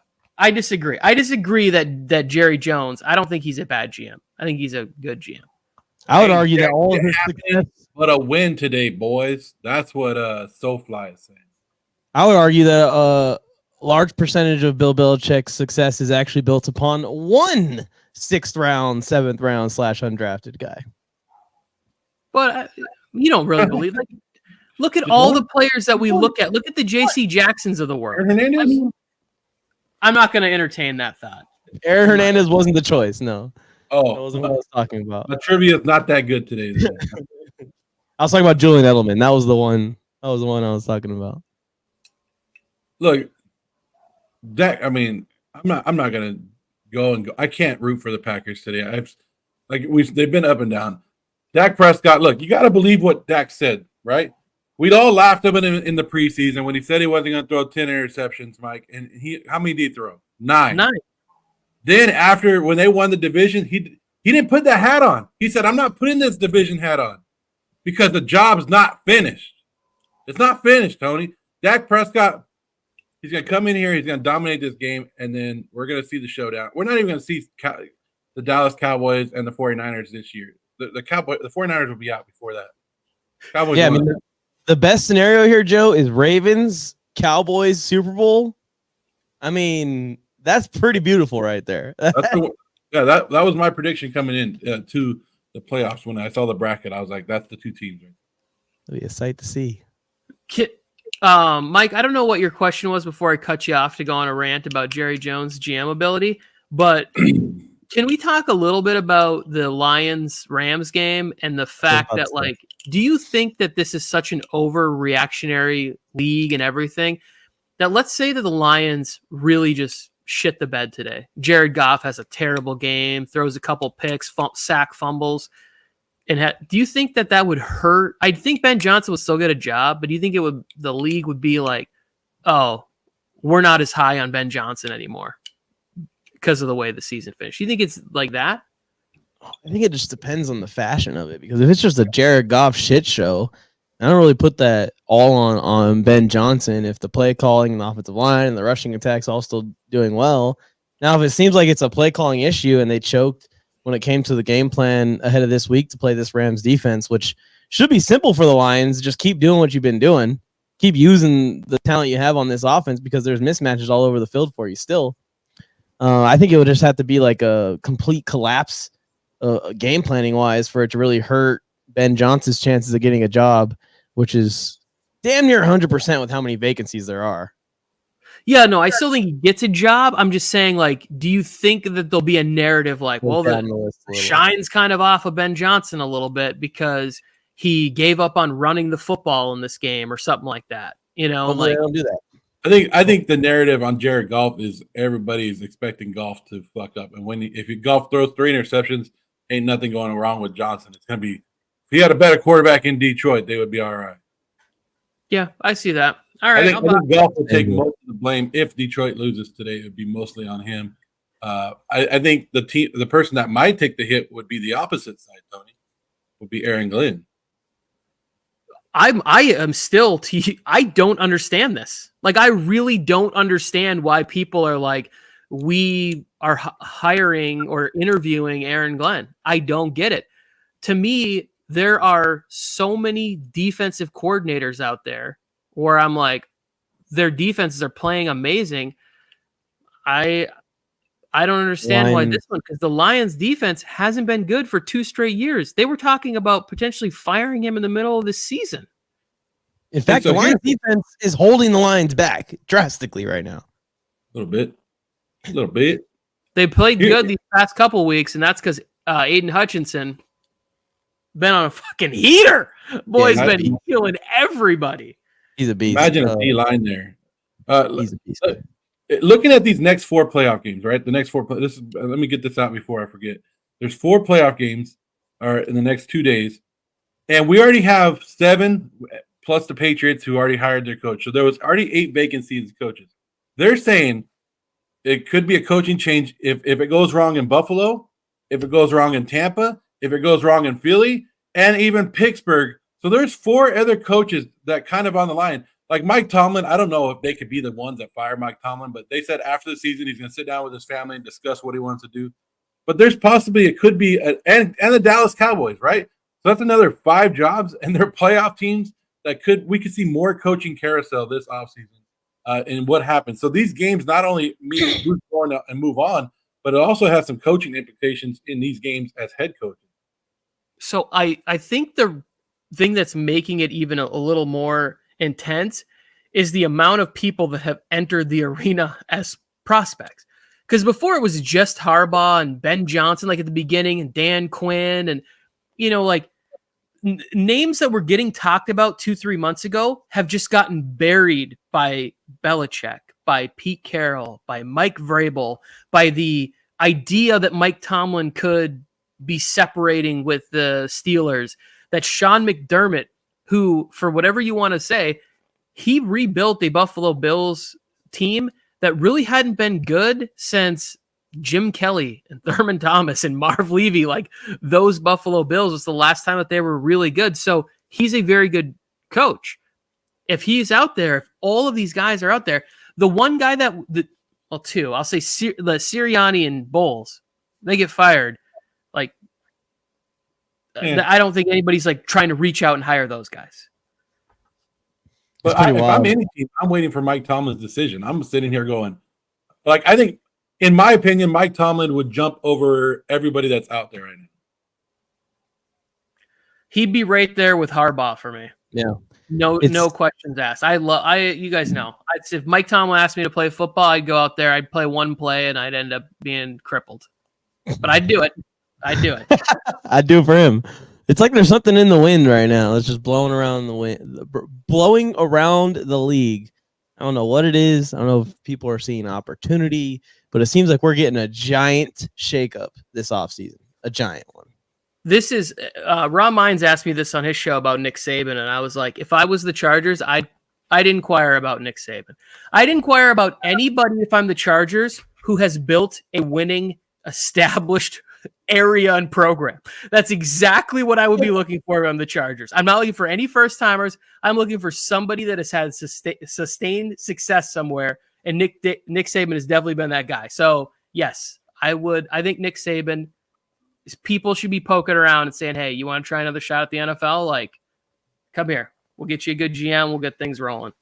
S2: disagree. I disagree that Jerry Jones, I don't think he's a bad GM. I think he's a good GM.
S1: I would argue that all of his success.
S3: But a win today, boys. That's what SoFly is saying.
S1: I would argue that a large percentage of Bill Belichick's success is actually built upon one 6th round, 7th round / undrafted guy.
S2: But you don't really believe that. Look at all the players that we look at. Look at the J.C. Jacksons of the world. I'm not going to entertain that thought.
S1: Aaron Hernandez wasn't the choice, no.
S3: Oh,
S1: that wasn't what I was talking about.
S3: The trivia is not that good today.
S1: I was talking about Julian Edelman. That was the one I was talking about.
S3: Look, Dak, I mean, I'm not gonna go. I can't root for the Packers today. They've been up and down. Dak Prescott, look, you got to believe what Dak said, right? We'd all laughed at him in the preseason when he said he wasn't going to throw 10 interceptions, Mike. And how many did he throw? 9.
S2: 9.
S3: Then after when they won the division, he didn't put that hat on. He said, "I'm not putting this division hat on because the job's not finished. It's not finished, Tony." Dak Prescott, he's going to come in here, he's going to dominate this game, and then we're going to see the showdown. We're not even going to see the Dallas Cowboys and the 49ers this year. The 49ers will be out before that. Cowboys,
S1: yeah, I mean, the best scenario here, Joe, is Ravens, Cowboys, Super Bowl. I mean, that's pretty beautiful right there.
S3: that was my prediction coming in to the playoffs. When I saw the bracket, I was like, that's the 2 teams.
S1: It'll be a sight to see.
S2: Mike, I don't know what your question was before I cut you off to go on a rant about Jerry Jones' GM ability, but can we talk a little bit about the Lions-Rams game and the fact that, like, do you think that this is such an overreactionary league and everything that let's say that the Lions really just shit the bed today? Jared Goff has a terrible game, throws a couple picks, sack fumbles. And do you think that would hurt? I think Ben Johnson would still get a job, but do you think the league would be like, oh, we're not as high on Ben Johnson anymore because of the way the season finished? Do you think it's like that?
S1: I think it just depends on the fashion of it, because if it's just a Jared Goff shit show, I don't really put that all on Ben Johnson if the play calling and the offensive line and the rushing attacks all still doing well. Now, if it seems like it's a play calling issue and they choked when it came to the game plan ahead of this week to play this Rams defense, which should be simple for the Lions, just keep doing what you've been doing. Keep using the talent you have on this offense because there's mismatches all over the field for you still. I think it would just have to be like a complete collapse game planning wise for it to really hurt Ben Johnson's chances of getting a job, which is damn near 100% with how many vacancies there are.
S2: Yeah, no, I still think he gets a job. I'm just saying, like, do you think that there'll be a narrative like, well, the shine's kind of off of Ben Johnson a little bit because he gave up on running the football in this game or something like that? You know,
S1: Hopefully they don't do that.
S3: I think the narrative on Jared Goff is everybody's expecting Goff to fuck up, and if Goff throws 3 interceptions, ain't nothing going wrong with Johnson. It's gonna be, if he had a better quarterback in Detroit, they would be all right.
S2: Yeah, I see that. All right,
S3: I think Goff will take most of the blame if Detroit loses today. It would be mostly on him. I think the person that might take the hit would be the opposite side. Tony would be Aaron Glenn.
S2: I am still I don't understand this. Like, I really don't understand why people are like, we are hiring or interviewing Aaron Glenn. I don't get it. To me, there are so many defensive coordinators out there where I'm like, their defenses are playing amazing. I don't understand why this one, because the Lions defense hasn't been good for 2 straight years. They were talking about potentially firing him in the middle of the season.
S1: In fact, the Lions defense is holding the Lions back drastically right now.
S3: A little bit.
S2: They played good these past couple weeks, and that's because Aiden Hutchinson been on a fucking heater. Boy's been killing everybody.
S1: He's a beast.
S3: Imagine a D-line there.
S1: He's a beast.
S3: Looking at these next 4 playoff games, right? The next 4. Let me get this out before I forget. There's 4 playoff games in the next 2 days, and we already have 7 plus the Patriots who already hired their coach. So there was already 8 vacancies of coaches. They're saying it could be a coaching change if it goes wrong in Buffalo, if it goes wrong in Tampa, if it goes wrong in Philly, and even Pittsburgh. So there's 4 other coaches that kind of on the line. Like Mike Tomlin, I don't know if they could be the ones that fire Mike Tomlin, but they said after the season he's going to sit down with his family and discuss what he wants to do. But there's possibly it could be and the Dallas Cowboys, right? So that's another 5 jobs, and they're playoff teams that we could see more coaching carousel this offseason and what happens. So these games not only mean move on and move on, but it also has some coaching implications in these games as head coaches.
S2: So I think the thing that's making it even a little more intense is the amount of people that have entered the arena as prospects. Because before it was just Harbaugh and Ben Johnson, like at the beginning, and Dan Quinn, and like names that were getting talked about 2-3 months ago have just gotten buried by Belichick, by Pete Carroll, by Mike Vrabel, by the idea that Mike Tomlin could be separating with the Steelers, that Sean McDermott, who, for whatever you want to say, he rebuilt a Buffalo Bills team that really hadn't been good since Jim Kelly and Thurman Thomas and Marv Levy. Like, those Buffalo Bills was the last time that they were really good. So he's a very good coach. If he's out there, if all of these guys are out there, the one guy two, I'll say the Sirianni and Bowles, they get fired. Like, I don't think anybody's like trying to reach out and hire those guys.
S3: But if I'm any team, I'm waiting for Mike Tomlin's decision. I'm sitting here going, like, I think, in my opinion, Mike Tomlin would jump over everybody that's out there right now.
S2: He'd be right there with Harbaugh for me.
S1: Yeah.
S2: No questions asked. You guys know. If Mike Tomlin asked me to play football, I'd go out there, I'd play one play, and I'd end up being crippled. But I'd do it. I'd do it.
S1: I'd do it for him. It's like there's something in the wind right now. It's just blowing around the wind, blowing around the league. I don't know what it is. I don't know if people are seeing opportunity, but it seems like we're getting a giant shakeup this offseason. A giant one.
S2: This is Ron Mines asked me this on his show about Nick Saban, and I was like, if I was the Chargers, I'd inquire about Nick Saban. I'd inquire about anybody, if I'm the Chargers, who has built a winning, established area and program. That's exactly what I would be looking for on the Chargers. I'm not looking for any first timers. I'm looking for somebody that has had sustained success somewhere, and Nick Saban has definitely been that guy. So yes, I think Nick Saban. People should be poking around and saying, hey, you want to try another shot at the NFL? Like, come here. We'll get you a good GM. We'll get things rolling.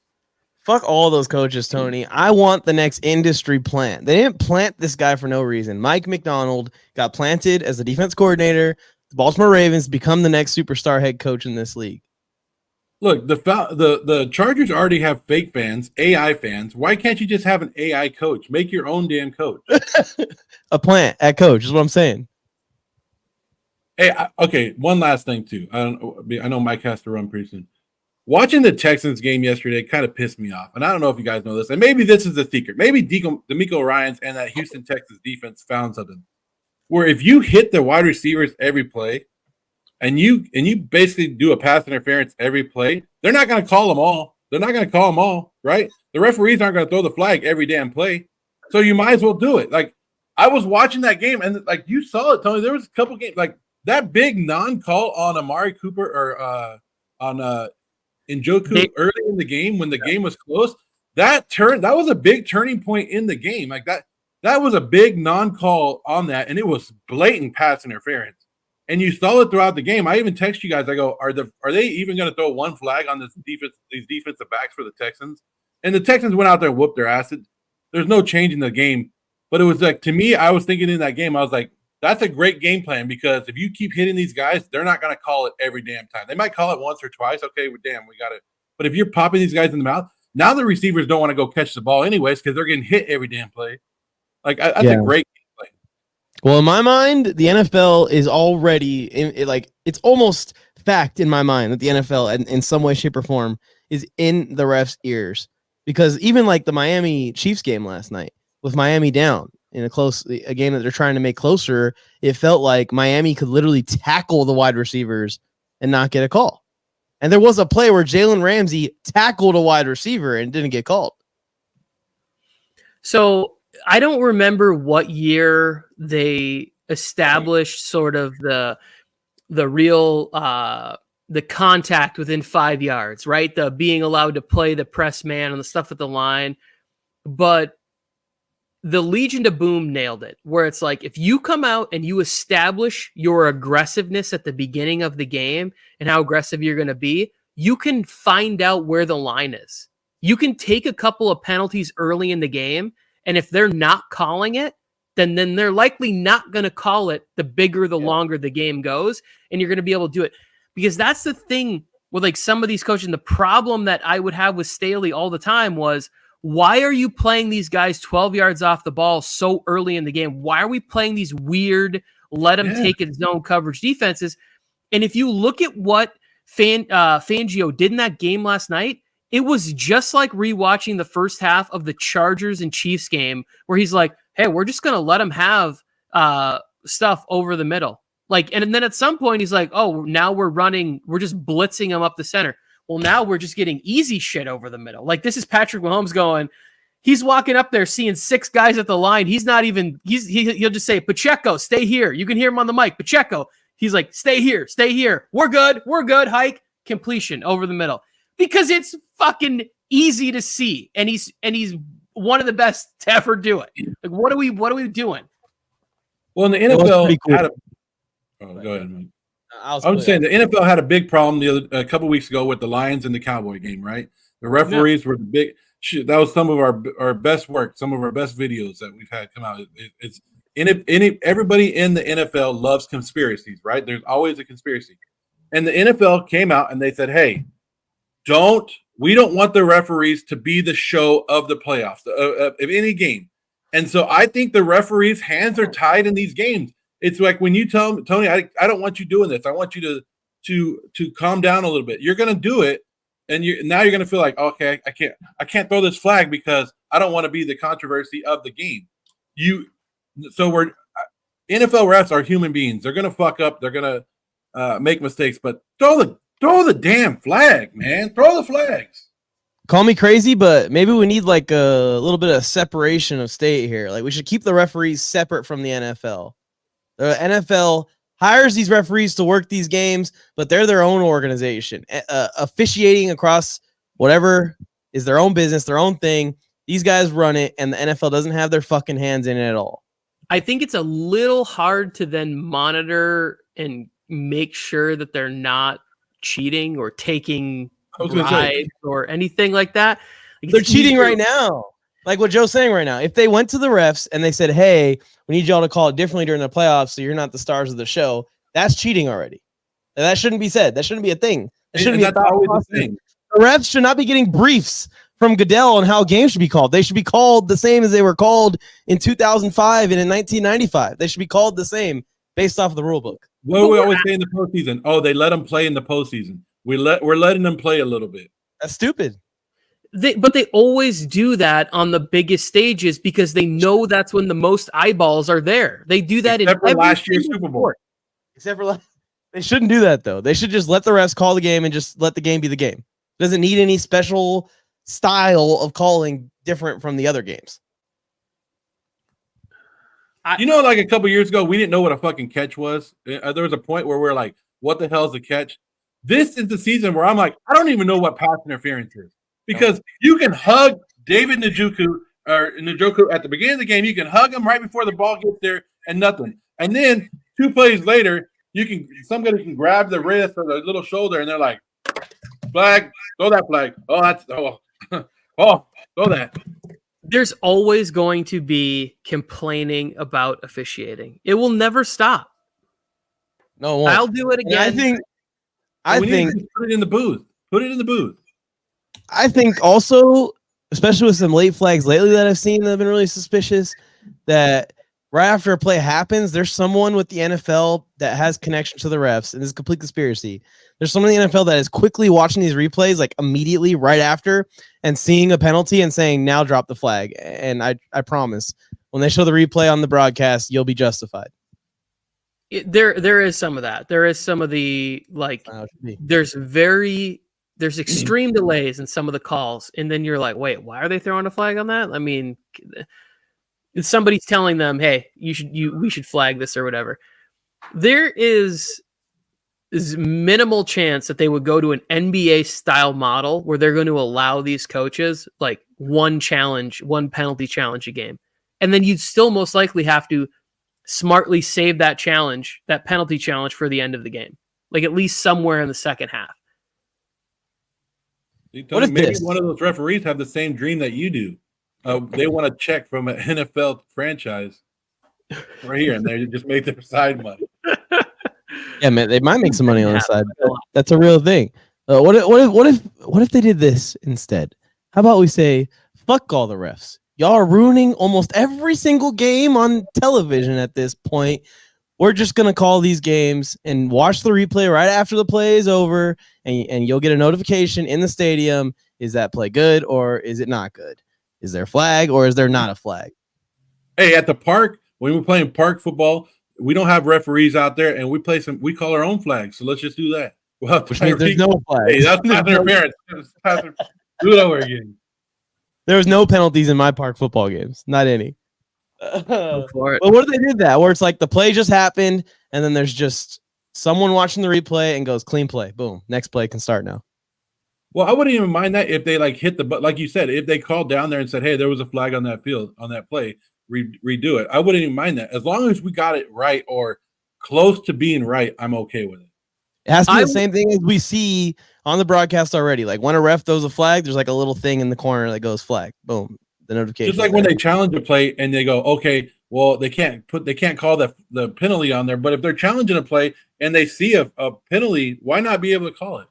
S1: Fuck all those coaches, Tony. I want the next industry plant. They didn't plant this guy for no reason. Mike McDonald got planted as the defense coordinator. The Baltimore Ravens become the next superstar head coach in this league.
S3: Look, the Chargers already have fake fans, AI fans. Why can't you just have an AI coach? Make your own damn coach.
S1: A plant at coach is what I'm saying.
S3: Hey, okay, one last thing, too. I know Mike has to run pretty soon. Watching the Texans game yesterday kind of pissed me off. And I don't know if you guys know this. And maybe this is the secret. Maybe DeMeco Ryans and that Houston Texans defense found something. Where if you hit the wide receivers every play and you basically do a pass interference every play, they're not going to call them all. They're not going to call them all, right? The referees aren't going to throw the flag every damn play. So you might as well do it. Like, I was watching that game, and like you saw it, Tony. There was a couple games, like that big non-call on Amari Cooper or on Njoku early in the game when the game was close. That was a big turning point in the game. Like that was a big non-call on that, and it was blatant pass interference. And you saw it throughout the game. I even text you guys. I go, are they even going to throw one flag on these defensive backs for the Texans? And the Texans went out there and whooped their ass. There's no change in the game. But it was like, to me, I was thinking in that game, I was like, that's a great game plan, because if you keep hitting these guys, they're not going to call it every damn time. They might call it once or twice. Okay, we got it. But if you're popping these guys in the mouth, now the receivers don't want to go catch the ball anyways because they're getting hit every damn play. Like, that's a great game plan.
S1: Well, in my mind, the NFL is already it's almost fact in my mind that the NFL, in some way, shape, or form, is in the refs' ears, because even like the Miami Chiefs game last night with Miami down in a game that they're trying to make closer, it felt like Miami could literally tackle the wide receivers and not get a call. And there was a play where Jalen Ramsey tackled a wide receiver and didn't get called.
S2: So I don't remember what year they established sort of the real the contact within 5 yards, right? The being allowed to play the press man and the stuff at the line. But the Legion to Boom nailed it, where it's like, if you come out and you establish your aggressiveness at the beginning of the game and how aggressive you're going to be, you can find out where the line is. You can take a couple of penalties early in the game, and if they're not calling it, then they're likely not going to call it the bigger, the longer the game goes, and you're going to be able to do it. Because that's the thing with like some of these coaches. And the problem that I would have with Staley all the time was, why are you playing these guys 12 yards off the ball so early in the game? Why are we playing these weird, let them take it zone coverage defenses? And if you look at what Fangio did in that game last night, It was just like rewatching the first half of the Chargers and Chiefs game where he's like, hey, we're just going to let them have stuff over the middle. Like, and then at some point he's like, oh, now we're just blitzing them up the center. Well, now we're just getting easy shit over the middle. Like, this is Patrick Mahomes going, he's walking up there seeing 6 guys at the line. He's not even, he'll just say, Pacheco, stay here. You can hear him on the mic. Pacheco. He's like, stay here. We're good. Hike. Completion over the middle. Because it's fucking easy to see. And he's one of the best to ever do it. Like, what are we doing?
S3: Well, in the NFL, go ahead, man. I was saying the NFL had a big problem a couple weeks ago with the Lions and the Cowboy game, right? The referees were the big. That was some of our best work, some of our best videos that we've had come out. Everybody in the NFL loves conspiracies, right? There's always a conspiracy, and the NFL came out and they said, "Hey, we don't want the referees to be the show of the playoffs of any game." And so I think the referees' hands are tied in these games. It's like when you tell Tony, I don't want you doing this. I want you to calm down a little bit. You're going to do it, and now you're going to feel like, okay, I can't throw this flag because I don't want to be the controversy of the game. NFL refs are human beings. They're going to fuck up. They're going to make mistakes, but throw the damn flag, man. Throw the flags.
S1: Call me crazy, but maybe we need like a little bit of separation of state here. Like, we should keep the referees separate from the NFL. The NFL hires these referees to work these games, but they're their own organization. Officiating across whatever is their own business, their own thing. These guys run it, and the NFL doesn't have their fucking hands in it at all.
S2: I think it's a little hard to then monitor and make sure that they're not cheating or taking bribes or anything like that. Like,
S1: they're cheating right now. Like what Joe's saying right now. If they went to the refs and they said, hey, we need y'all to call it differently during the playoffs so you're not the stars of the show, that's cheating already. And that shouldn't be said. That shouldn't be a thing. That shouldn't be always a thing. The refs should not be getting briefs from Goodell on how games should be called. They should be called the same as they were called in 2005 and in 1995. They should be called the same based off of the rule book.
S3: What do we always say in the postseason? Oh, they let them play in the postseason. We're letting them play a little bit.
S1: That's stupid.
S2: But they always do that on the biggest stages because they know that's when the most eyeballs are there. They do that
S3: except
S2: in
S3: for last year's Super Bowl.
S1: Except for they shouldn't do that though. They should just let the refs call the game and just let the game be the game. It doesn't need any special style of calling different from the other games.
S3: Like a couple years ago, we didn't know what a fucking catch was. There was a point where we're like, "What the hell is a catch?" This is the season where I'm like, I don't even know what pass interference is. Because you can hug David Njoku at the beginning of the game. You can hug him right before the ball gets there and nothing. And then 2 plays later, somebody can grab the wrist or the little shoulder and they're like, flag, throw that flag. Throw that.
S2: There's always going to be complaining about officiating. It will never stop.
S1: No, it won't.
S2: I'll do it again.
S3: I think put it in the booth. Put it in the booth.
S1: I think also, especially with some late flags lately that I've seen that have been really suspicious, that right after a play happens, there's someone with the NFL that has connection to the refs, and this is a complete conspiracy. There's someone in the NFL that is quickly watching these replays, like immediately right after, and seeing a penalty and saying, now drop the flag. And I promise, when they show the replay on the broadcast, you'll be justified.
S2: There is some of that. There is some of the, like, there's extreme delays in some of the calls, and then you're like, wait, why are they throwing a flag on that? I mean, somebody's telling them, hey, we should flag this or whatever. There is minimal chance that they would go to an NBA style model where they're going to allow these coaches like one penalty challenge a game. And then you'd still most likely have to smartly save that penalty challenge for the end of the game, like at least somewhere in the second half.
S3: Maybe one of those referees have the same dream that you do. They want to check from an NFL franchise right here, and they just make their side money.
S1: Yeah, man, they might make some money on the side. That's a real thing. What if they did this instead? How about we say, fuck all the refs. Y'all are ruining almost every single game on television at this point. we're just going to call these games and watch the replay right after the play is over, and you'll get a notification in the stadium. Is that play good or is it not good? Is there a flag or is there not a flag?
S3: Hey, at the park, when we're playing park football, we don't have referees out there, and we call our own flags. So let's just do that. Well,
S1: Which means there's no flag.
S3: Hey, that's not interference. Do it over again.
S1: There was no penalties in my park football games. Not any.
S2: Go for it.
S1: But what if they did that? Where it's like the play just happened, and then there's just someone watching the replay and goes, clean play. Boom. Next play can start now.
S3: Well, I wouldn't even mind that if they like hit the but like you said, if they called down there and said, hey, there was a flag on that field, on that play, redo it. I wouldn't even mind that. As long as we got it right or close to being right, I'm okay with it.
S1: It has to be the same thing as we see on the broadcast already. Like when a ref throws a flag, there's like a little thing in the corner that goes flag. Boom. The notification.
S3: Just like when they challenge a play and they go, okay, well, they can't call the penalty on there. But if they're challenging a play and they see a penalty, why not be able to call it?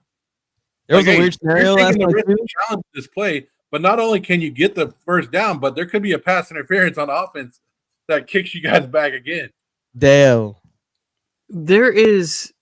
S1: There was a weird scenario last night too.
S3: Challenge this play, but not only can you get the first down, but there could be a pass interference on offense that kicks you guys back again.
S1: Damn.
S2: There's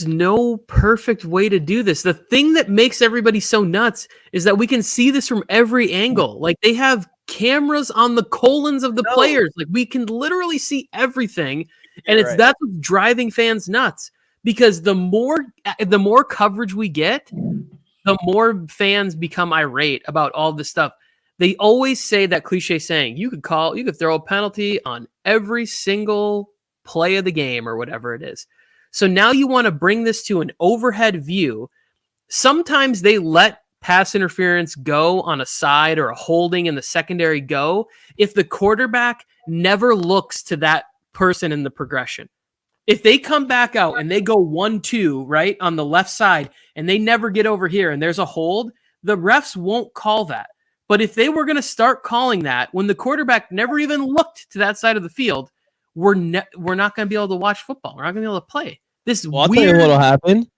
S2: no perfect way to do this. The thing that makes everybody so nuts is that we can see this from every angle. Like they have cameras on the colons of the players. Like we can literally see everything. And that's what's driving fans nuts, because the more coverage we get, the more fans become irate about all this stuff. They always say that cliche saying, you could throw a penalty on every single play of the game or whatever it is. So now you want to bring this to an overhead view. Sometimes they let pass interference go on a side or a holding in the secondary go if the quarterback never looks to that person in the progression. If they come back out and they go 1-2, right, on the left side, and they never get over here and there's a hold, the refs won't call that. But if they were going to start calling that when the quarterback never even looked to that side of the field, we're not going to be able to watch football. We're not going to be able to play.
S1: I'll tell you what'll happen.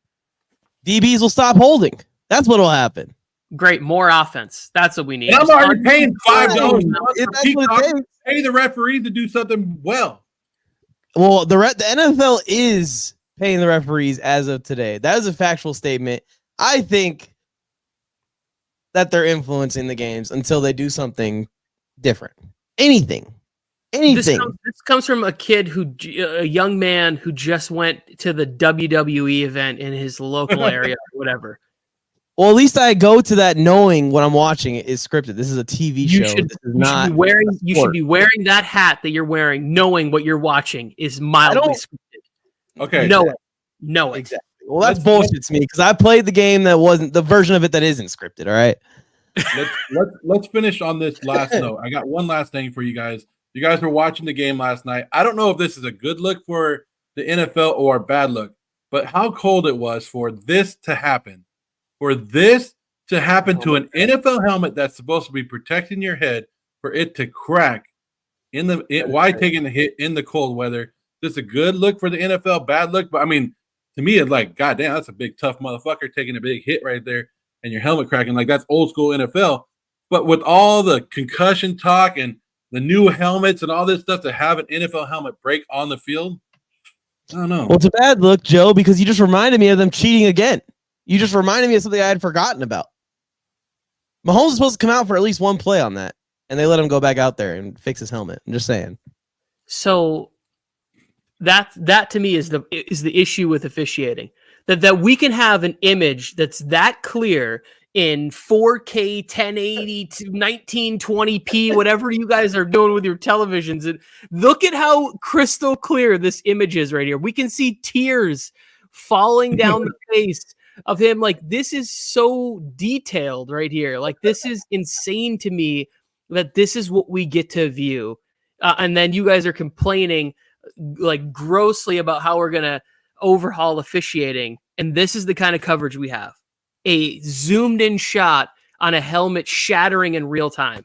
S1: DBs will stop holding. That's what'll happen.
S2: Great, more offense. That's what we need.
S3: And I'm already paying $5
S1: $5.
S3: Pay the referee to do something well.
S1: Well, the NFL is paying the referees as of today. That is a factual statement. I think that they're influencing the games until they do something different. Anything. This
S2: comes from a young man who just went to the WWE event in his local area or whatever.
S1: Well, at least I go to that knowing what I'm watching is scripted. This is a TV show. You
S2: should be wearing that hat that you're wearing, knowing what you're watching is mildly scripted.
S3: Okay.
S2: Know it.
S1: Exactly. Well, that's bullshit to me because I played the game that wasn't the version of it that isn't scripted. All right.
S3: Let's finish on this last note. I got one last thing for you guys. You guys were watching the game last night. I don't know if this is a good look for the NFL or a bad look, but how cold it was for this to happen. For this to happen to an NFL helmet that's supposed to be protecting your head, for it to crack why taking a hit in the cold weather. This is a good look for the NFL, bad look. But I mean, to me, it's like, goddamn, that's a big tough motherfucker taking a big hit right there and your helmet cracking. Like that's old school NFL. But with all the concussion talk and the new helmets and all this stuff, to have an NFL helmet break on the field, I don't know.
S1: Well, it's a bad look, Joe, because you just reminded me of them cheating again. You just reminded me of something I had forgotten about. Mahomes is supposed to come out for at least one play on that, and they let him go back out there and fix his helmet. I'm just saying. So
S2: that to me is the issue with officiating. That we can have an image that's that clear in 4K, 1080 to 1920p, whatever you guys are doing with your televisions. And look at how crystal clear this image is right here. We can see tears falling down the face of him. Like, this is so detailed right here. Like, this is insane to me that this is what we get to view. And then you guys are complaining like grossly about how we're going to overhaul officiating. And this is the kind of coverage we have. A zoomed in shot on a helmet shattering in real time.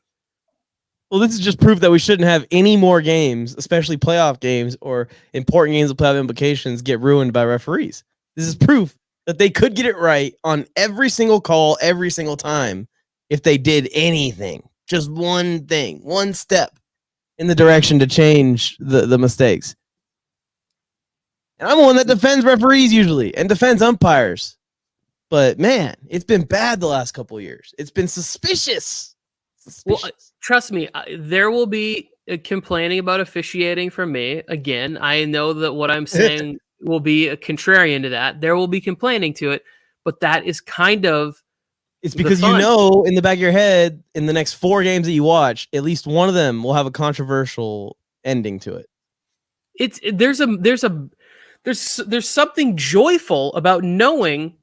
S1: Well, this is just proof that we shouldn't have any more games, especially playoff games or important games with playoff implications, get ruined by referees. This is proof that they could get it right on every single call, every single time, if they did anything. Just one thing, one step in the direction to change the mistakes. And I'm the one that defends referees usually and defends umpires. But man, it's been bad the last couple of years. It's been suspicious.
S2: Well, trust me, there will be complaining about officiating from me. Again, I know that what I'm saying will be a contrarian to that. There will be complaining to it, but that is kind of
S1: it's because you know in the back of your head, in the next 4 games that you watch, at least one of them will have a controversial ending to it.
S2: There's something joyful about knowing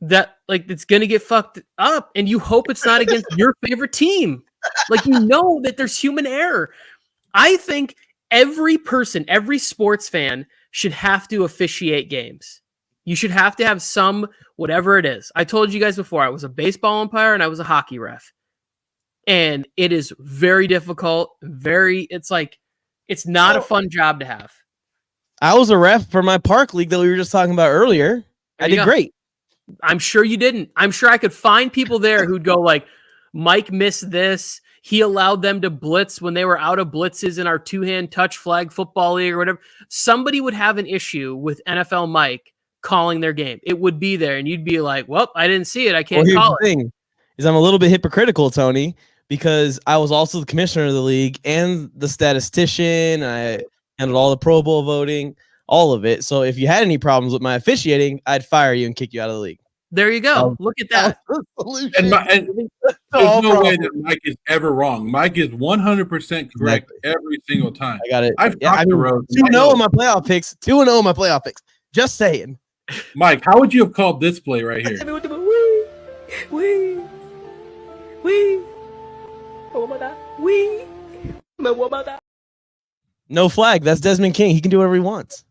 S2: that like it's gonna get fucked up, and you hope it's not against your favorite team. Like you know that there's human error. I think every person, every sports fan should have to officiate games. You should have to have some, whatever it is. I told you guys before, I was a baseball umpire and I was a hockey ref. And it is very difficult. It's not a fun job to have.
S1: I was a ref for my park league that we were just talking about earlier. I did great.
S2: I'm sure you didn't. I'm sure I could find people there who'd go like, Mike missed this. He allowed them to blitz when they were out of blitzes in our 2-hand touch flag football league or whatever. Somebody would have an issue with NFLmike calling their game. It would be there, and you'd be like, well, I didn't see it. I can't call it. Thing
S1: is I'm a little bit hypocritical, Tony, because I was also the commissioner of the league and the statistician. I handled all the Pro Bowl voting, all of it. So if you had any problems with my officiating, I'd fire you and kick you out of the league.
S2: There you go. Look at that.
S3: And there's no way that Mike is ever wrong. Mike is 100% correct every single time.
S1: I got it.
S3: I've talked to Rose.
S1: 2-0 in my playoff picks. 2-0 in my playoff picks. Just saying.
S3: Mike, how would you have called this play right here?
S1: No flag. That's Desmond King. He can do whatever he wants.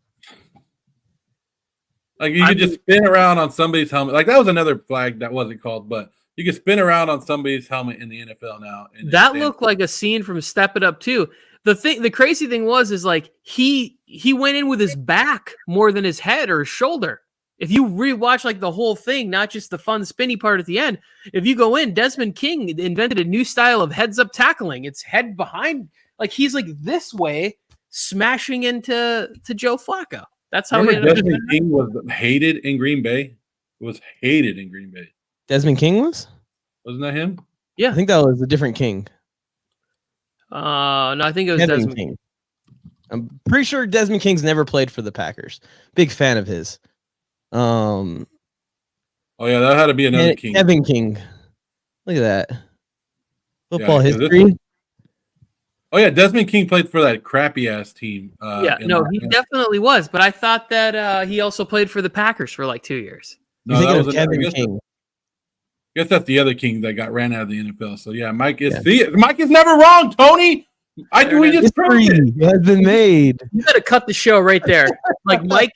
S3: Like you could just spin around on somebody's helmet. Like that was another flag that wasn't called, but you could spin around on somebody's helmet in the NFL now.
S2: That looked like a scene from Step It Up too. The crazy thing is like he went in with his back more than his head or his shoulder. If you rewatch like the whole thing, not just the fun spinny part at the end, if you go in, Desmond King invented a new style of heads up tackling. It's head behind, like he's like this way, smashing into Joe Flacco. That's how
S3: Desmond King was hated in Green Bay. Was hated in Green Bay.
S1: Desmond King wasn't
S3: that him?
S1: Yeah, I think that was a different King.
S2: No, I think it was Desmond King.
S1: I'm pretty sure Desmond King's never played for the Packers. Big fan of his.
S3: Oh yeah, that had to be another King.
S1: Kevin King. Look at that. Football history.
S3: Oh yeah, Desmond King played for that crappy ass team.
S2: He definitely was. But I thought that he also played for the Packers for like 2 years.
S3: No, that was Kevin King. I guess that's the other King that got ran out of the NFL. So yeah, Mike is Mike is never wrong, Tony. We just proved it.
S1: Has been made.
S2: You got to cut the show right there. Like Mike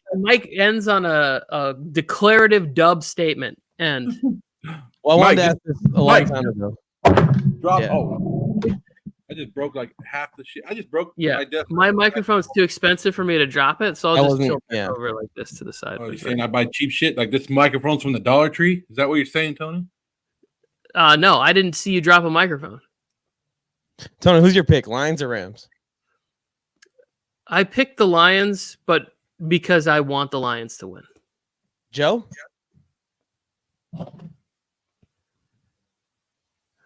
S2: ends on a declarative dub statement. And
S1: well, I wanted to ask this a long time ago.
S3: Drop. Yeah. Oh, I just broke like half the shit. I just broke.
S2: Yeah, my microphone's too expensive for me to drop it, so I'll just tilt it over like this to the side.
S3: Oh, you're saying I buy cheap shit like this microphone's from the Dollar Tree? Is that what you're saying, Tony?
S2: No, I didn't see you drop a microphone.
S1: Tony, who's your pick? Lions or Rams?
S2: I picked the Lions, but because I want the Lions to win.
S1: Joe?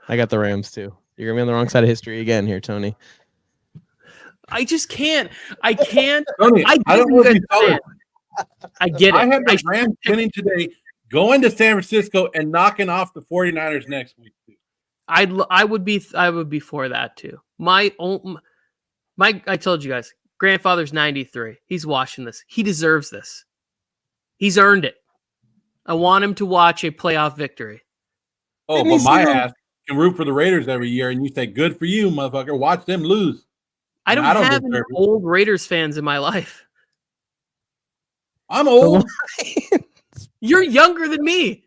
S1: I got the Rams too. You're going to be on the wrong side of history again here, Tony.
S2: I just can't. I can't.
S3: Tony, I don't know if you saw it.
S2: I get it.
S3: I have the Rams winning today, going to San Francisco and knocking off the 49ers next week.
S2: I would be for that too. I told you guys, grandfather's 93. He's watching this. He deserves this. He's earned it. I want him to watch a playoff victory.
S3: Oh, but my ass can root for the Raiders every year, and you say, good for you, motherfucker. Watch them lose.
S2: I don't have any old Raiders fans in my life.
S3: I'm old.
S2: You're younger than me.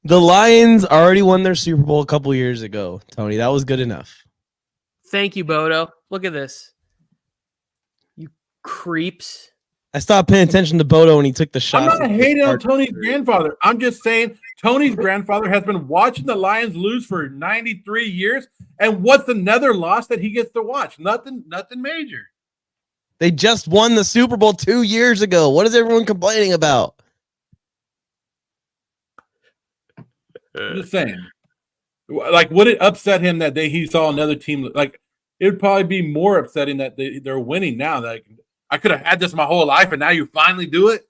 S1: The Lions already won their Super Bowl a couple years ago, Tony. That was good enough.
S2: Thank you, Bodo. Look at this. You creeps.
S1: I stopped paying attention to Bodo when he took the shot.
S3: I'm not hating on Tony's grandfather. I'm just saying Tony's grandfather has been watching the Lions lose for 93 years. And what's another loss that he gets to watch? Nothing major.
S1: They just won the Super Bowl 2 years ago. What is everyone complaining about?
S3: I'm just saying. Like, would it upset him that he saw another team? Like, it would probably be more upsetting that they're winning now. Like, I could have had this my whole life, and now you finally do it.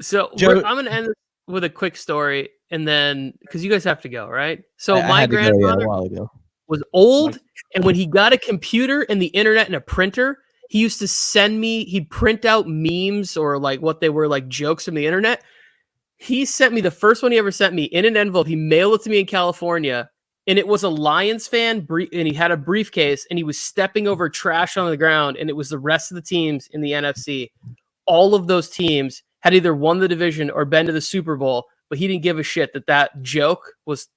S2: So
S1: Joe-
S2: I'm going to end this with a quick story, and then because you guys have to go, right? So
S1: I
S2: my
S1: had to go,
S2: grandfather
S1: a while ago.
S2: was old, and when he got a computer and the internet and a printer, he used to send me. He'd print out memes or like what they were, like jokes from the internet. He sent me the first one he ever sent me in an envelope. He mailed it to me in California, and it was a Lions fan, and he had a briefcase, and he was stepping over trash on the ground, and it was the rest of the teams in the NFC. All of those teams had either won the division or been to the Super Bowl, but he didn't give a shit that joke was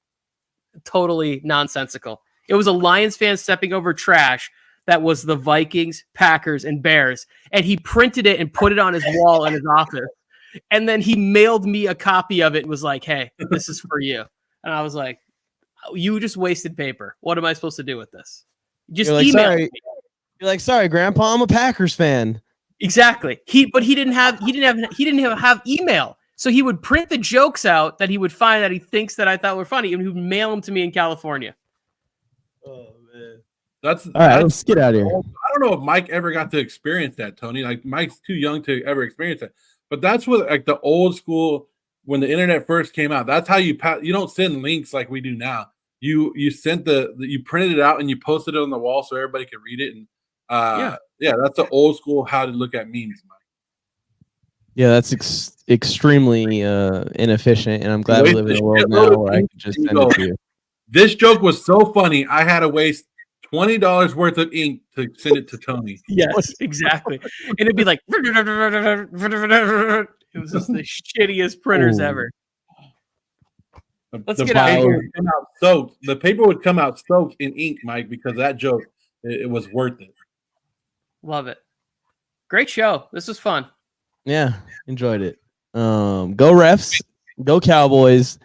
S2: totally nonsensical. It was a Lions fan stepping over trash that was the Vikings, Packers, and Bears, and he printed it and put it on his wall in his office. And then he mailed me a copy of it and was like, "Hey, this is for you." And I was like, "You just wasted paper. What am I supposed to do with this?" Just
S1: You're like,
S2: email
S1: sorry.
S2: me.
S1: You're like, sorry, Grandpa, I'm a Packers fan.
S2: Exactly. He didn't have email. So he would print the jokes out that he would find that he thinks that I thought were funny, and he would mail them to me in California.
S1: Oh man.
S3: That's
S1: All right, let's get out of here.
S3: I don't know if Mike ever got to experience that, Tony. Like, Mike's too young to ever experience that. But that's what, like, the old school, when the internet first came out, that's how you don't send links like we do now. You sent you printed it out and you posted it on the wall so everybody could read it. And yeah, that's the old school how to look at memes, Mike.
S1: Yeah, that's extremely inefficient, and I'm glad we live in a world now where I can just send it to you.
S3: This joke was so funny, I had to waste $20 worth of ink to send it to Tony.
S2: Yes, exactly. And it'd be like, it was just the shittiest printers ever. Let's get out of here.
S3: The paper would come out soaked in ink, Mike, because that joke, it was worth it.
S2: Love it. Great show. This was fun.
S1: Yeah, enjoyed it. Go Refs, go Cowboys,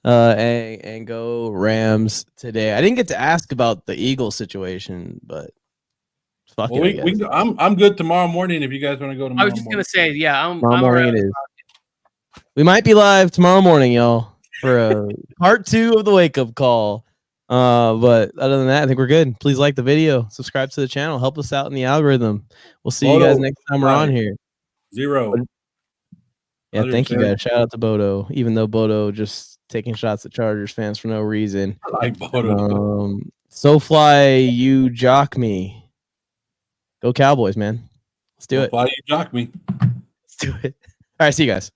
S1: and go Rams today. I didn't get to ask about the Eagles situation, but fuck it.
S3: I'm good tomorrow morning if you guys want to go tomorrow.
S2: I was just gonna say, yeah,
S1: tomorrow morning it is. We might be live tomorrow morning, y'all, for a part 2 of the wake up call. But other than that, I think we're good. Please like the video, subscribe to the channel, help us out in the algorithm. We'll see you guys next time we're on here.
S3: 0.
S1: Yeah, thank you guys. Shout out to Bodo, even though Bodo just taking shots at Chargers fans for no reason.
S3: I like Bodo.
S1: SoFly, you jock me. Go Cowboys, man. Let's do it.
S3: SoFly, you jock me.
S1: Let's do it. All right, see you guys.